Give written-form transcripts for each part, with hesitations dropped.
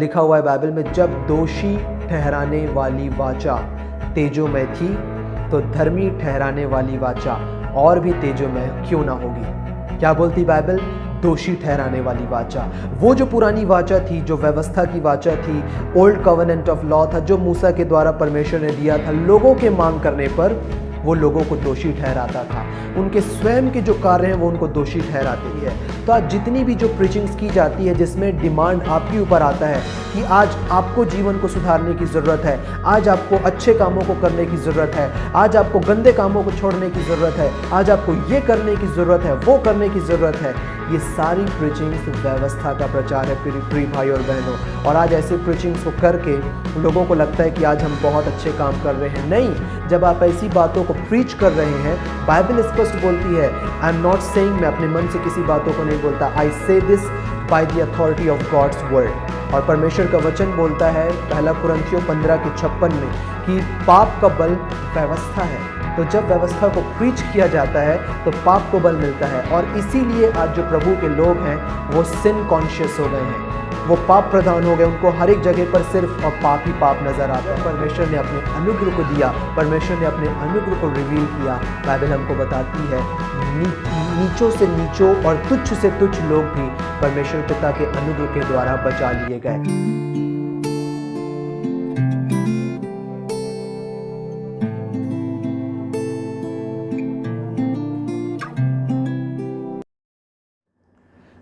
लिखा हुआ है बाइबल में, जब दोषी ठहराने वाली वाचा तेजोमय थी तो धर्मी ठहराने वाली वाचा और भी तेजोमय क्यों ना होगी। क्या बोलती बाइबल? दोषी ठहराने वाली वाचा। वो जो पुरानी वाचा थी, जो व्यवस्था की वाचा थी, ओल्ड कवेनेंट ऑफ लॉ था, जो मूसा के द्वारा परमेश्वर ने दिया था, लोगों के मांग करने पर वो लोगों को दोषी ठहराता था। उनके स्वयं के जो कार्य हैं वो उनको दोषी ठहराती है। तो आज जितनी भी जो प्रीचिंग्स की जाती है जिसमें डिमांड आपके ऊपर आता है कि आज आपको जीवन को सुधारने की ज़रूरत है, आज आपको अच्छे कामों को करने की ज़रूरत है, आज आपको गंदे कामों को छोड़ने की ज़रूरत है, आज आपको ये करने की ज़रूरत है, वो करने की ज़रूरत है, ये सारी प्रीचिंग्स व्यवस्था का प्रचार है प्रिय भाई और बहनों। और आज ऐसे प्रीचिंग्स को करके लोगों को लगता है कि आज हम बहुत अच्छे काम कर रहे हैं। नहीं, जब आप ऐसी बातों को प्रीच कर रहे हैं, बाइबल स्पष्ट बोलती है, आई एम नॉट सेइंग, मैं अपने मन से किसी बातों को नहीं बोलता, I say this by the authority of God's word. और परमेश्वर का वचन बोलता है 1 कुरिन्थियों 15:56 में कि पाप का बल व्यवस्था है। तो जब व्यवस्था को प्रीच किया जाता है तो पाप को बल मिलता है। और इसीलिए आज जो प्रभु के लोग हैं वो सिन कॉन्शियस हो गए हैं, वो पाप प्रधान हो गए, उनको हर एक जगह पर सिर्फ और पाप ही पाप नजर आता है। परमेश्वर ने अपने अनुग्रह को दिया, परमेश्वर ने अपने अनुग्रह को रिवील किया। बाइबल हमको बताती है नीचों से नीचों और तुच्छ से तुच्छ लोग भी परमेश्वर पिता के अनुग्रह के द्वारा बचा लिए गए।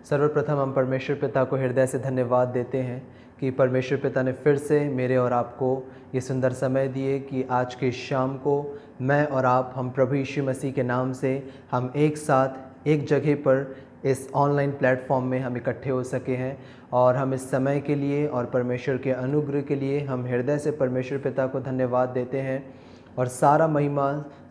सर्वप्रथम हम परमेश्वर पिता को हृदय से धन्यवाद देते हैं कि परमेश्वर पिता ने फिर से मेरे और आपको ये सुंदर समय दिए कि आज के शाम को मैं और आप, हम प्रभु यीशु मसीह के नाम से हम एक साथ एक जगह पर इस ऑनलाइन प्लेटफॉर्म में हम इकट्ठे हो सके हैं। और हम इस समय के लिए और परमेश्वर के अनुग्रह के लिए हम हृदय से परमेश्वर पिता को धन्यवाद देते हैं। और सारा महिमा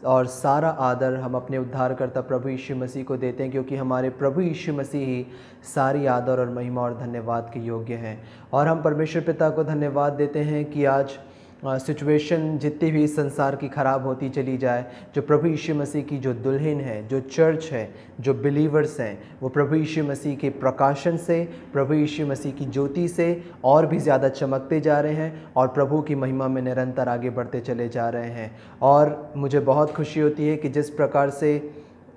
और सारा आदर हम अपने उद्धारकर्ता प्रभु यीशु मसीह को देते हैं, क्योंकि हमारे प्रभु यीशु मसीह ही सारी आदर और महिमा और धन्यवाद के योग्य हैं। और हम परमेश्वर पिता को धन्यवाद देते हैं कि आज सिचुएशन जितनी भी संसार की ख़राब होती चली जाए, जो प्रभु यीशु मसीह की जो दुल्हन है, जो चर्च है, जो बिलीवर्स हैं, वो प्रभु यीशु मसीह के प्रकाशन से, प्रभु यीशु मसीह की ज्योति से और भी ज़्यादा चमकते जा रहे हैं और प्रभु की महिमा में निरंतर आगे बढ़ते चले जा रहे हैं। और मुझे बहुत खुशी होती है कि जिस प्रकार से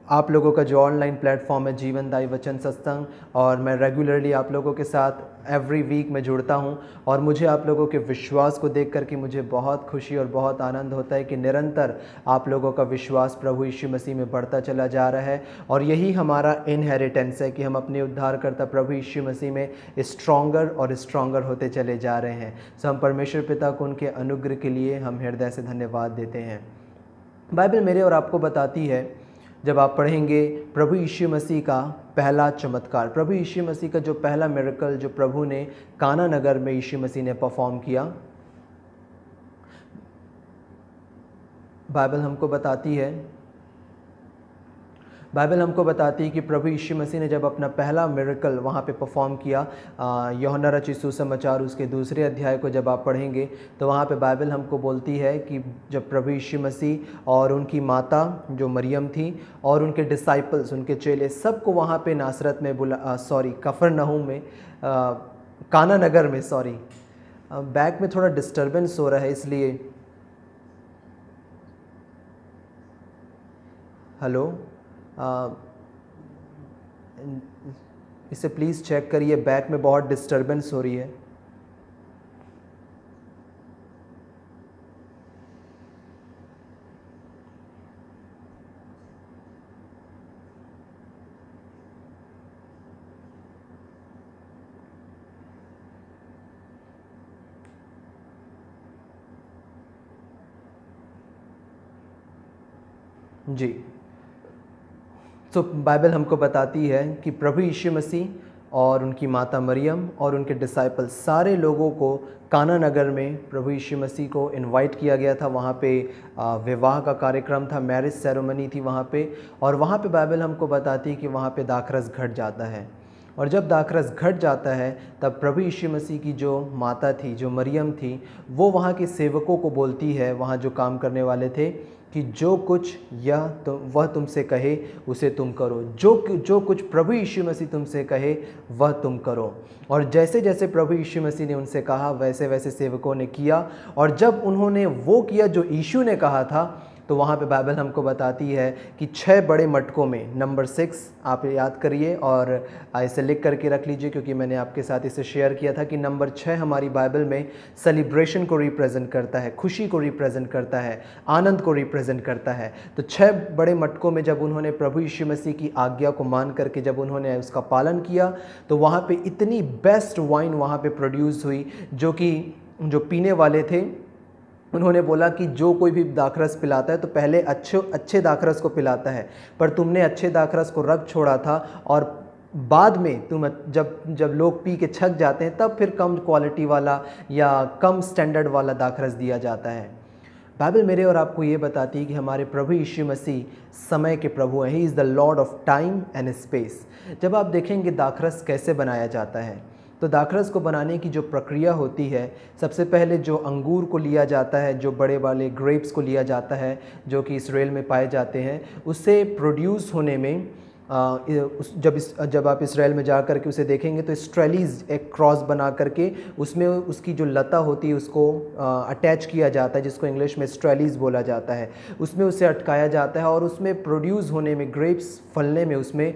आप लोगों का जो ऑनलाइन प्लेटफॉर्म है जीवनदायी वचन सत्संग, और मैं रेगुलरली आप लोगों के साथ एवरी वीक में जुड़ता हूं, और मुझे आप लोगों के विश्वास को देख कर के मुझे बहुत खुशी और बहुत आनंद होता है कि निरंतर आप लोगों का विश्वास प्रभु यीशु मसीह में बढ़ता चला जा रहा है। और यही हमारा इनहेरिटेंस है कि हम अपने उद्धारकर्ता प्रभु यीशु मसीह में स्ट्रॉन्गर और स्ट्रॉन्गर होते चले जा रहे हैं। सो हम परमेश्वर पिता को उनके अनुग्रह के लिए हम हृदय से धन्यवाद देते हैं। बाइबल मेरे और आपको बताती है, जब आप पढ़ेंगे प्रभु यीशु मसीह का पहला चमत्कार, प्रभु यीशु मसीह का जो पहला मिरेकल जो प्रभु ने काना नगर में यीशु मसीह ने परफॉर्म किया, बाइबल हमको बताती है कि प्रभु यीशु मसीह ने जब अपना पहला मिरेकल वहाँ पे परफॉर्म किया, यूहन्ना रचित सुसमाचार उसके 2 अध्याय को जब आप पढ़ेंगे तो वहाँ पे बाइबल हमको बोलती है कि जब प्रभु यीशु मसीह और उनकी माता जो मरियम थी और उनके डिसाइपल्स, उनके चेले, सबको वहाँ पे नासरत में कफरनहूम में, काना नगर में, बैक में थोड़ा डिस्टर्बेंस हो रहा है इसलिए, हेलो, इसे प्लीज़ चेक करिए, बैक में बहुत डिस्टर्बेंस हो रही है। जी, तो बाइबल हमको बताती है कि प्रभु यीशु मसीह और उनकी माता मरियम और उनके डिसाइपल सारे लोगों को काना नगर में प्रभु यीशु मसीह को इनवाइट किया गया था। वहाँ पे विवाह का कार्यक्रम था, मैरिज सेरेमनी थी वहाँ पे। और वहाँ पे बाइबल हमको बताती है कि वहाँ पे दाखरस घट जाता है। और जब दाखरस घट जाता है तब प्रभु यीशु मसीह की जो माता थी, जो मरियम थी, वो वहाँ के सेवकों को बोलती है, वहाँ जो काम करने वाले थे, कि जो कुछ वह तुमसे कहे उसे तुम करो। जो कुछ प्रभु यीशु मसीह तुमसे कहे वह तुम करो। और जैसे जैसे प्रभु यीशु मसीह ने उनसे कहा वैसे वैसे सेवकों ने किया। और जब उन्होंने वो किया जो यीशु ने कहा था, तो वहाँ पे बाइबल हमको बताती है कि 6 बड़े मटकों में, नंबर 6 आप याद करिए और इसे लिख करके रख लीजिए, क्योंकि मैंने आपके साथ इसे शेयर किया था कि नंबर 6 हमारी बाइबल में सेलिब्रेशन को रिप्रेजेंट करता है, खुशी को रिप्रेजेंट करता है, आनंद को रिप्रेजेंट करता है। तो 6 बड़े मटकों में जब उन्होंने प्रभु यीशु मसीह की आज्ञा को मान करके जब उन्होंने उसका पालन किया, तो वहाँ पे इतनी बेस्ट वाइन वहाँ पे प्रोड्यूस हुई, जो पीने वाले थे उन्होंने बोला कि जो कोई भी दाखरस पिलाता है तो पहले अच्छे दाखरस को पिलाता है, पर तुमने अच्छे दाखरस को रख छोड़ा था, और बाद में तुम जब लोग पी के छक जाते हैं तब फिर कम क्वालिटी वाला या कम स्टैंडर्ड वाला दाखरस दिया जाता है। बाइबल मेरे और आपको ये बताती है कि हमारे प्रभु यीशु मसीह समय के प्रभु हैं। He is the Lord of time and space. जब आप देखेंगे दाखरस कैसे बनाया जाता है, तो दाखरस को बनाने की जो प्रक्रिया होती है, सबसे पहले जो अंगूर को लिया जाता है, जो बड़े वाले ग्रेप्स को लिया जाता है जो कि इसराइल में पाए जाते हैं, उससे प्रोड्यूस होने में जब आप इसराइल में जा कर के उसे देखेंगे तो स्ट्रेलीज एक क्रॉस बना करके उसमें उसकी जो लता होती है उसको अटैच किया जाता है, जिसको इंग्लिश में स्ट्रेलीज बोला जाता है। उसमें उसे अटकाया जाता है और उसमें प्रोड्यूस होने में, ग्रेप्स फलने में उसमें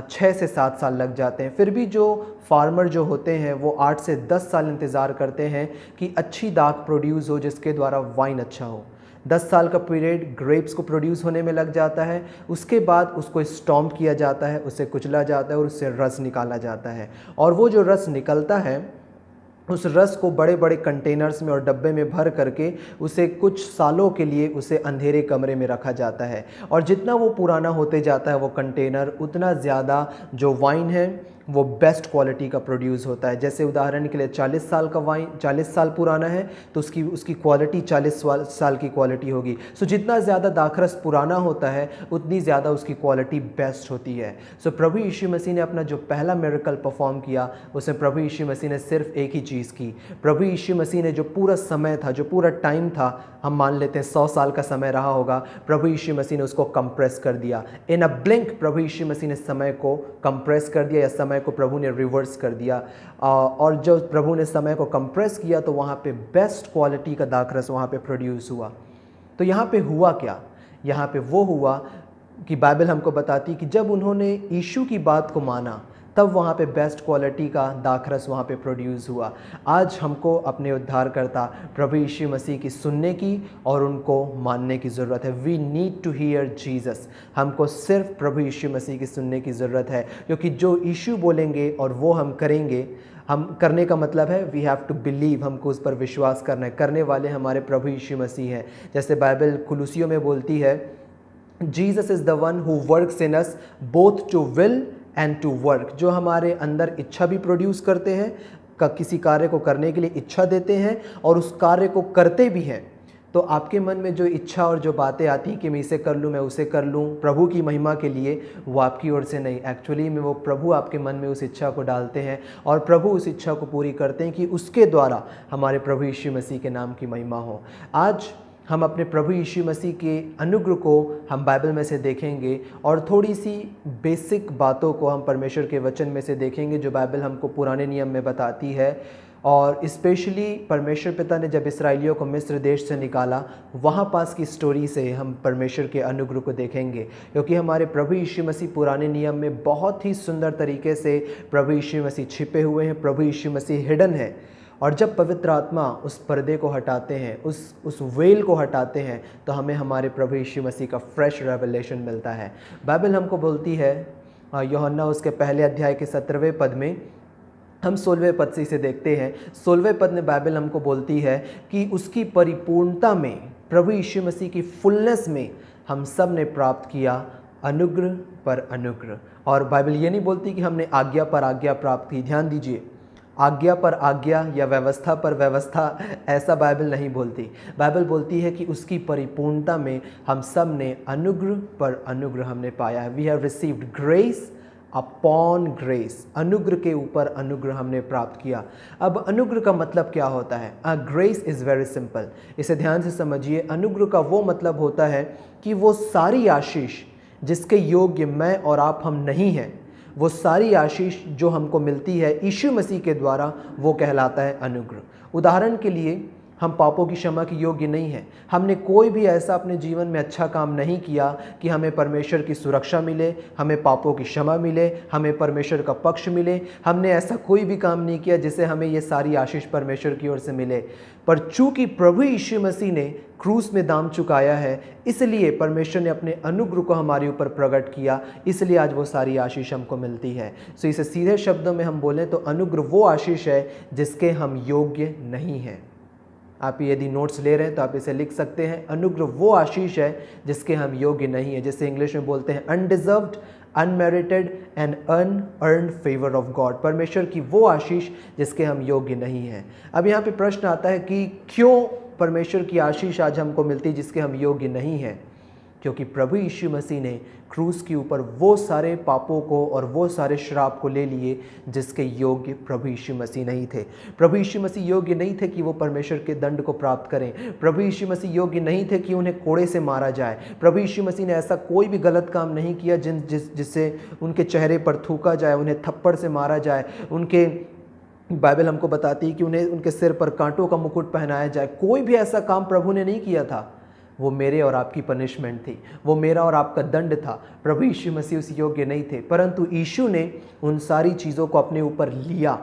6 से 7 साल लग जाते हैं। फिर भी जो फार्मर जो होते हैं वो 8 से 10 साल इंतज़ार करते हैं कि अच्छी दाख प्रोड्यूस हो जिसके द्वारा वाइन अच्छा हो। 10 साल का पीरियड ग्रेप्स को प्रोड्यूस होने में लग जाता है। उसके बाद उसको स्टॉम्प किया जाता है, उसे कुचला जाता है और उससे रस निकाला जाता है। और वो जो रस निकलता है, उस रस को बड़े बड़े कंटेनर्स में और डब्बे में भर करके उसे कुछ सालों के लिए उसे अंधेरे कमरे में रखा जाता है। और जितना वो पुराना होते जाता है वो कंटेनर, उतना ज़्यादा जो वाइन है वो बेस्ट क्वालिटी का प्रोड्यूस होता है। जैसे उदाहरण के लिए 40 साल का वाइन 40 साल पुराना है तो उसकी क्वालिटी 40 साल की क्वालिटी होगी। सो जितना ज़्यादा दाखरस पुराना होता है उतनी ज़्यादा उसकी क्वालिटी बेस्ट होती है। सो प्रभु यीशु मसीह ने अपना जो पहला मिरेकल परफॉर्म किया, उसमें प्रभु यीशु मसीह ने सिर्फ एक ही चीज़ की। प्रभु यीशु मसीह ने जो पूरा समय था, जो पूरा टाइम था, हम मान लेते हैं 100 साल का समय रहा होगा, प्रभु यीशु मसीह ने उसको कंप्रेस कर दिया। इन अ ब्लिंक प्रभु यीशु मसीह ने समय को कंप्रेस कर दिया, या समय को प्रभु ने रिवर्स कर दिया। और जब प्रभु ने समय को कंप्रेस किया तो वहाँ पे बेस्ट क्वालिटी का दाखरस वहाँ पे प्रोड्यूस हुआ। तो यहाँ पे हुआ क्या? यहाँ पे वो हुआ कि बाइबल हमको बताती कि जब उन्होंने यीशु की बात को माना तब वहाँ पे बेस्ट क्वालिटी का दाखरस वहाँ पे प्रोड्यूस हुआ। आज हमको अपने उद्धारकर्ता प्रभु यीशु मसीह की सुनने की और उनको मानने की ज़रूरत है। We need to hear Jesus. हमको सिर्फ प्रभु यीशु मसीह की सुनने की ज़रूरत है, क्योंकि जो यीशु बोलेंगे और वो हम करेंगे, हम करने का मतलब है वी हैव टू बिलीव, हमको उस पर विश्वास करना है। करने वाले हमारे प्रभु यीशु मसीह हैं। जैसे बाइबल कुलुसियों में बोलती है, Jesus is the one who works in us both to will and to work. जो हमारे अंदर इच्छा भी प्रोड्यूस करते हैं, किसी कार्य को करने के लिए इच्छा देते हैं और उस कार्य को करते भी हैं। तो आपके मन में जो इच्छा और जो बातें आती हैं कि मैं इसे कर लूँ, मैं उसे कर लूँ प्रभु की महिमा के लिए, वो आपकी ओर से नहीं, एक्चुअली में वो प्रभु आपके मन में उस इच्छा को डालते हैं और प्रभु उस इच्छा को पूरी करते हैं कि उसके द्वारा हमारे प्रभु यीशु मसीह के नाम की महिमा हो। आज हम अपने प्रभु यीशु मसीह के अनुग्रह को हम बाइबल में से देखेंगे और थोड़ी सी बेसिक बातों को हम परमेश्वर के वचन में से देखेंगे जो बाइबल हमको पुराने नियम में बताती है। और स्पेशली परमेश्वर पिता ने जब इसराइलियों को मिस्र देश से निकाला, वहाँ पास की स्टोरी से हम परमेश्वर के अनुग्रह को देखेंगे, क्योंकि हमारे प्रभु यीशु मसीह पुराने नियम में बहुत ही सुंदर तरीके से प्रभु यीशु मसीह छिपे हुए हैं, प्रभु यीशु मसीह हिडन है। और जब पवित्र आत्मा उस पर्दे को हटाते हैं, उस वेल को हटाते हैं, तो हमें हमारे प्रभु यीशु मसीह का फ्रेश रेवलेशन मिलता है। बाइबल हमको बोलती है, यूहन्ना उसके पहले अध्याय के 17वें पद में, हम 16वें पद से इसे देखते हैं। 16वें पद में बाइबल हमको बोलती है कि उसकी परिपूर्णता में, प्रभु यीशु मसीह की फुलनेस में हम सब ने प्राप्त किया अनुग्रह पर अनुग्रह। और बाइबल ये नहीं बोलती कि हमने आज्ञा पर आज्ञा प्राप्त की। ध्यान दीजिए, आज्ञा पर आज्ञा या व्यवस्था पर व्यवस्था, ऐसा बाइबल नहीं बोलती। बाइबल बोलती है कि उसकी परिपूर्णता में हम सब ने अनुग्रह पर अनुग्रह हमने पाया है। We have received grace upon grace, अनुग्रह के ऊपर अनुग्रह हमने प्राप्त किया। अब अनुग्रह का मतलब क्या होता है? ग्रेस इज़ वेरी सिंपल, इसे ध्यान से समझिए। अनुग्रह का वो मतलब होता है कि वो सारी आशीष जिसके योग्य मैं और आप हम नहीं हैं, वो सारी आशीष जो हमको मिलती है यीशु मसीह के द्वारा, वो कहलाता है अनुग्रह। उदाहरण के लिए, हम पापों की क्षमा के योग्य नहीं हैं। हमने कोई भी ऐसा अपने जीवन में अच्छा काम नहीं किया कि हमें परमेश्वर की सुरक्षा मिले, हमें पापों की क्षमा मिले, हमें परमेश्वर का पक्ष मिले। हमने ऐसा कोई भी काम नहीं किया जिससे हमें ये सारी आशीष परमेश्वर की ओर से मिले। पर चूंकि प्रभु यीशु मसीह ने क्रूस में दाम चुकाया है, इसलिए परमेश्वर ने अपने अनुग्रह को हमारे ऊपर प्रकट किया, इसलिए आज वो सारी आशीष हमको मिलती है। सो इसे सीधे शब्दों में हम बोलें तो अनुग्रह वो आशीष है जिसके हम योग्य नहीं हैं। आप यदि नोट्स ले रहे हैं तो आप इसे लिख सकते हैं, अनुग्रह वो आशीष है जिसके हम योग्य नहीं है, जिसे इंग्लिश में बोलते हैं undeserved, unmerited and unearned favour of God. परमेश्वर की वो आशीष जिसके हम योग्य नहीं हैं। अब यहाँ पे प्रश्न आता है कि क्यों परमेश्वर की आशीष आज हमको मिलती है जिसके हम योग्य नहीं हैं? क्योंकि प्रभु यीशु मसीह ने क्रूस के ऊपर वो सारे पापों को और वो सारे श्राप को ले लिए जिसके योग्य प्रभु यीशु मसीह नहीं थे। प्रभु यीशु मसीह योग्य नहीं थे कि वो परमेश्वर के दंड को प्राप्त करें। प्रभु यीशु मसीह योग्य नहीं थे कि उन्हें कोड़े से मारा जाए। प्रभु यीशु मसीह ने ऐसा कोई भी गलत काम नहीं किया जिससे उनके चेहरे पर थूका जाए, उन्हें थप्पड़ से मारा जाए, उनके बाइबल हमको बताती है कि उन्हें उनके सिर पर कांटों का मुकुट पहनाया जाए। कोई भी ऐसा काम प्रभु ने नहीं किया था। वो मेरे और आपकी पनिशमेंट थी, वो मेरा और आपका दंड था। प्रभु यीशु मसीह उस योग्य नहीं थे, परंतु यीशु ने उन सारी चीज़ों को अपने ऊपर लिया।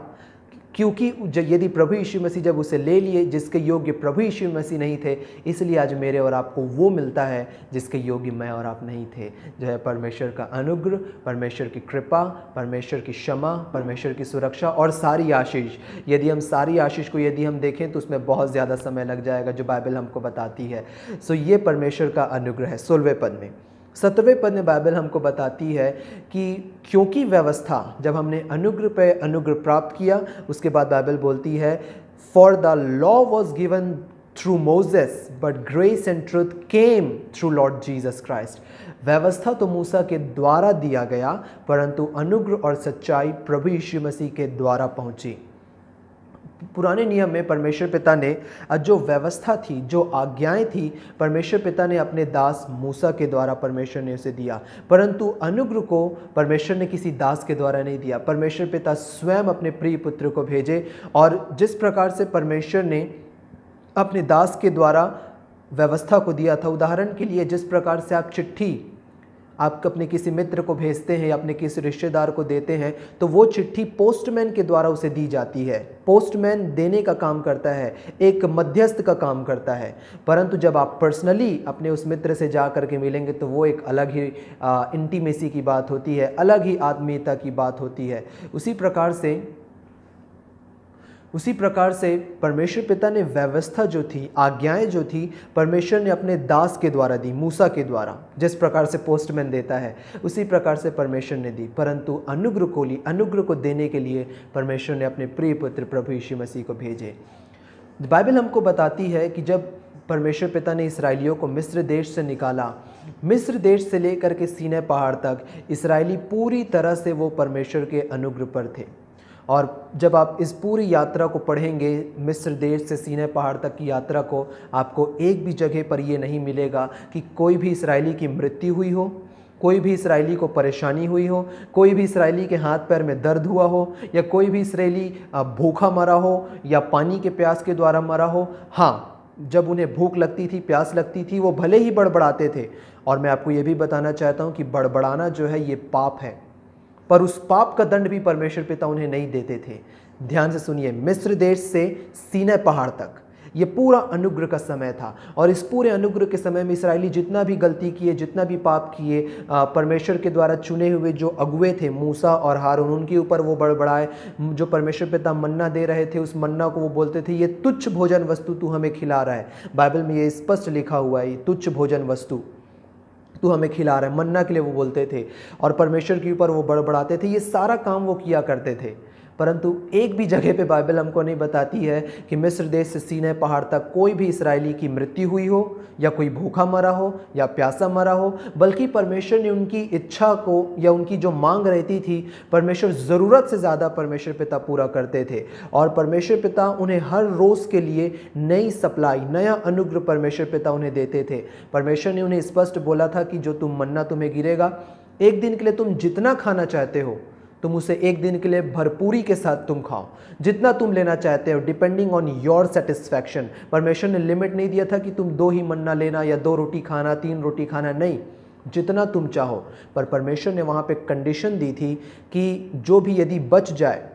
क्योंकि यदि प्रभु यीशु मसीह जब उसे ले लिए जिसके योग्य प्रभु यीशु मसीह नहीं थे, इसलिए आज मेरे और आपको वो मिलता है जिसके योग्य मैं और आप नहीं थे, जो है परमेश्वर का अनुग्रह, परमेश्वर की कृपा, परमेश्वर की क्षमा, परमेश्वर की सुरक्षा और सारी आशीष। यदि हम सारी आशीष को यदि हम देखें तो उसमें बहुत ज़्यादा समय लग जाएगा, जो बाइबल हमको बताती है। सो ये परमेश्वर का अनुग्रह है। 16वें पद में, 17वें पद में बाइबल हमको बताती है कि क्योंकि व्यवस्था, जब हमने अनुग्रह पे अनुग्रह प्राप्त किया, उसके बाद बाइबल बोलती है for the law was given through Moses but grace and truth came through Lord Jesus Christ. व्यवस्था तो मूसा के द्वारा दिया गया, परंतु अनुग्रह और सच्चाई प्रभु यीशु मसीह के द्वारा पहुंची। पुराने नियम में परमेश्वर पिता ने जो व्यवस्था थी, जो आज्ञाएं थी, परमेश्वर पिता ने अपने दास मूसा के द्वारा परमेश्वर ने उसे दिया, परंतु अनुग्रह को परमेश्वर ने किसी दास के द्वारा नहीं दिया। परमेश्वर पिता स्वयं अपने प्रिय पुत्र को भेजे, और जिस प्रकार से परमेश्वर ने अपने दास के द्वारा व्यवस्था को दिया था, उदाहरण के लिए जिस प्रकार से आप चिट्ठी आप अपने किसी मित्र को भेजते हैं या अपने किसी रिश्तेदार को देते हैं, तो वो चिट्ठी पोस्टमैन के द्वारा उसे दी जाती है। पोस्टमैन देने का काम करता है, एक मध्यस्थ का काम करता है। परंतु जब आप पर्सनली अपने उस मित्र से जा कर के मिलेंगे तो वो एक अलग ही इंटीमेसी की बात होती है, अलग ही आत्मीयता की बात होती है। उसी प्रकार से परमेश्वर पिता ने व्यवस्था जो थी, आज्ञाएं जो थी, परमेश्वर ने अपने दास के द्वारा दी, मूसा के द्वारा। जिस प्रकार से पोस्टमैन देता है उसी प्रकार से परमेश्वर ने दी, परंतु अनुग्रह को देने के लिए परमेश्वर ने अपने प्रिय पुत्र प्रभु यीशु मसीह को भेजे। बाइबल हमको बताती है कि जब परमेश्वर पिता ने इसराइलियों को मिस्र देश से निकाला, मिस्र देश से लेकर के सीनै पहाड़ तक इसराइली पूरी तरह से वो परमेश्वर के अनुग्रह पर थे। और जब आप इस पूरी यात्रा को पढ़ेंगे, मिस्र देश से सीनै पहाड़ तक की यात्रा को, आपको एक भी जगह पर ये नहीं मिलेगा कि कोई भी इसराइली की मृत्यु हुई हो, कोई भी इसराइली को परेशानी हुई हो, कोई भी इसराइली के हाथ पैर में दर्द हुआ हो, या कोई भी इसराइली भूखा मरा हो या पानी के प्यास के द्वारा मरा हो। हाँ, जब उन्हें भूख लगती थी, प्यास लगती थी, वो भले ही बड़बड़ाते थे। और मैं आपको ये भी बताना चाहता हूँ कि बड़बड़ाना जो है ये पाप है, पर उस पाप का दंड भी परमेश्वर पिता उन्हें नहीं देते थे। ध्यान से सुनिए, मिस्र देश से सीनै पहाड़ तक ये पूरा अनुग्रह का समय था, और इस पूरे अनुग्रह के समय में इसराइली जितना भी गलती किए, जितना भी पाप किए, परमेश्वर के द्वारा चुने हुए जो अगुए थे मूसा और हारून, उनके ऊपर वो बड़बड़ाए। जो परमेश्वर पिता मन्ना दे रहे थे, उस मन्ना को वो बोलते थे ये तुच्छ भोजन वस्तु तू हमें खिला रहा है। बाइबल में ये स्पष्ट लिखा हुआ है, ये तुच्छ भोजन वस्तु तू हमें खिला रहा है, मन्ना के लिए वो बोलते थे, और परमेश्वर के ऊपर वो बड़बड़ाते थे। ये सारा काम वो किया करते थे, परंतु एक भी जगह पे बाइबल हमको नहीं बताती है कि मिस्र देश से सीनै पहाड़ तक कोई भी इसराइली की मृत्यु हुई हो, या कोई भूखा मरा हो, या प्यासा मरा हो, बल्कि परमेश्वर ने उनकी इच्छा को या उनकी जो मांग रहती थी, परमेश्वर ज़रूरत से ज़्यादा परमेश्वर पिता पूरा करते थे। और परमेश्वर पिता उन्हें हर रोज़ के लिए नई सप्लाई, नया अनुग्रह परमेश्वर पिता उन्हें देते थे। परमेश्वर ने उन्हें स्पष्ट बोला था कि जो तुम मन्ना तुम्हें गिरेगा, एक दिन के लिए तुम जितना खाना चाहते हो तुम उसे एक दिन के लिए भरपूरी के साथ तुम खाओ, जितना तुम लेना चाहते हो, डिपेंडिंग ऑन योर सेटिस्फैक्शन। परमेश्वर ने लिमिट नहीं दिया था कि तुम 2 ही मन्ना लेना या 2 रोटी खाना, 3 रोटी खाना, नहीं, जितना तुम चाहो। पर परमेश्वर ने वहाँ पे कंडीशन दी थी कि जो भी यदि बच जाए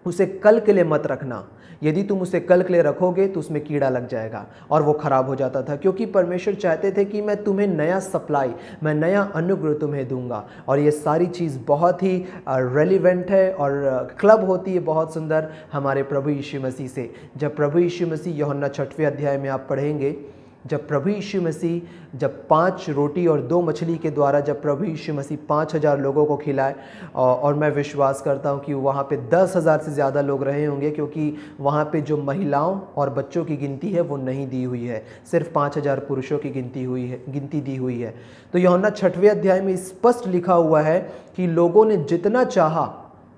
उसे कल के लिए मत रखना। यदि तुम उसे कल के लिए रखोगे तो उसमें कीड़ा लग जाएगा और वो खराब हो जाता था, क्योंकि परमेश्वर चाहते थे कि मैं तुम्हें नया सप्लाई, मैं नया अनुग्रह तुम्हें दूंगा। और ये सारी चीज़ बहुत ही रेलिवेंट है और क्लब होती है बहुत सुंदर हमारे प्रभु यीशु मसीह से। जब प्रभु यीशु मसीह, यूहन्ना 6वें अध्याय में आप पढ़ेंगे, जब प्रभु यीशु मसीह जब 5 रोटी और 2 मछली के द्वारा जब प्रभु यीशु मसीह 5000 लोगों को खिलाए, और मैं विश्वास करता हूँ कि वहाँ पे 10,000 से ज़्यादा लोग रहे होंगे, क्योंकि वहाँ पे जो महिलाओं और बच्चों की गिनती है वो नहीं दी हुई है, सिर्फ 5000 पुरुषों की गिनती दी हुई है। तो यूहन्ना 6वें अध्याय में स्पष्ट लिखा हुआ है कि लोगों ने जितना चाहा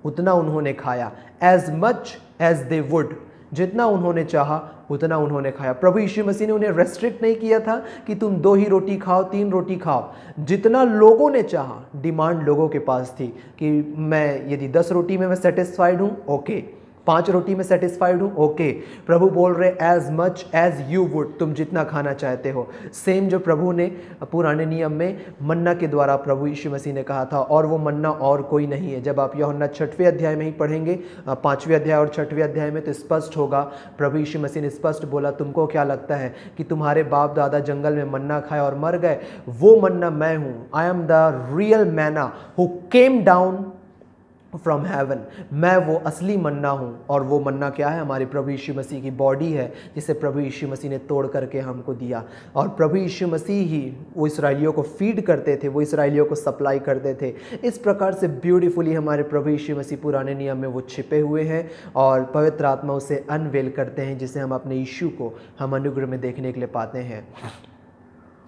उतना उन्होंने खाया, as much as they would, जितना उन्होंने चाहा उतना उन्होंने खाया। प्रभु यीशु मसीह ने उन्हें रेस्ट्रिक्ट नहीं किया था कि तुम 2 ही रोटी खाओ, 3 रोटी खाओ, जितना लोगों ने चाहा। डिमांड लोगों के पास थी कि मैं यदि 10 रोटी में मैं सेटिस्फाइड हूँ, ओके, 5 रोटी में सेटिस्फाइड हूँ, ओके। प्रभु बोल रहे as much as you would, तुम जितना खाना चाहते हो। सेम जो प्रभु ने पुराने नियम में मन्ना के द्वारा प्रभु यीशु मसीह ने कहा था, और वो मन्ना और कोई नहीं है। जब आप यूहन्ना 6वें अध्याय में ही पढ़ेंगे, 5वें अध्याय और 6वें अध्याय में, तो स्पष्ट होगा, प्रभु यीशु मसीह ने स्पष्ट बोला, तुमको क्या लगता है कि तुम्हारे बाप दादा जंगल में मन्ना खाए और मर गए? वो मन्ना मैं हूँ। आई एम द रियल मैना who came down from heaven. मैं वो असली मन्ना हूँ। और वो मन्ना क्या है? हमारे प्रभु यीशु मसीह की बॉडी है, जिसे प्रभु यीशु मसीह ने तोड़ करके हमको दिया। और प्रभु यीशु मसीह ही वो इसराइलियों को फीड करते थे, वो इसराइलियों को सप्लाई करते थे। इस प्रकार से ब्यूटीफुली हमारे प्रभु यीशु मसीह पुराने नियम में वो छिपे हुए हैं, और पवित्र आत्मा उसे अनवेल करते हैं, जिसे हम अपने यीशु को हम अनुग्रह में देखने के लिए पाते हैं।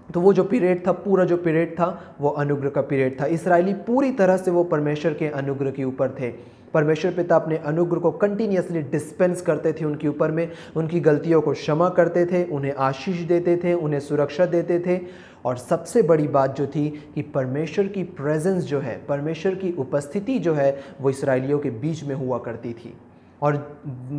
तो वो जो पीरियड था, पूरा जो पीरियड था, वो अनुग्रह का पीरियड था। इसराइली पूरी तरह से वो परमेश्वर के अनुग्रह के ऊपर थे। परमेश्वर पिता अपने अनुग्रह को कंटिन्यूसली डिस्पेंस करते थे उनके ऊपर में, उनकी गलतियों को क्षमा करते थे, उन्हें आशीष देते थे, उन्हें सुरक्षा देते थे। और सबसे बड़ी बात जो थी कि परमेश्वर की प्रेजेंस जो है, परमेश्वर की उपस्थिति जो है, वो इसराइलियों के बीच में हुआ करती थी। और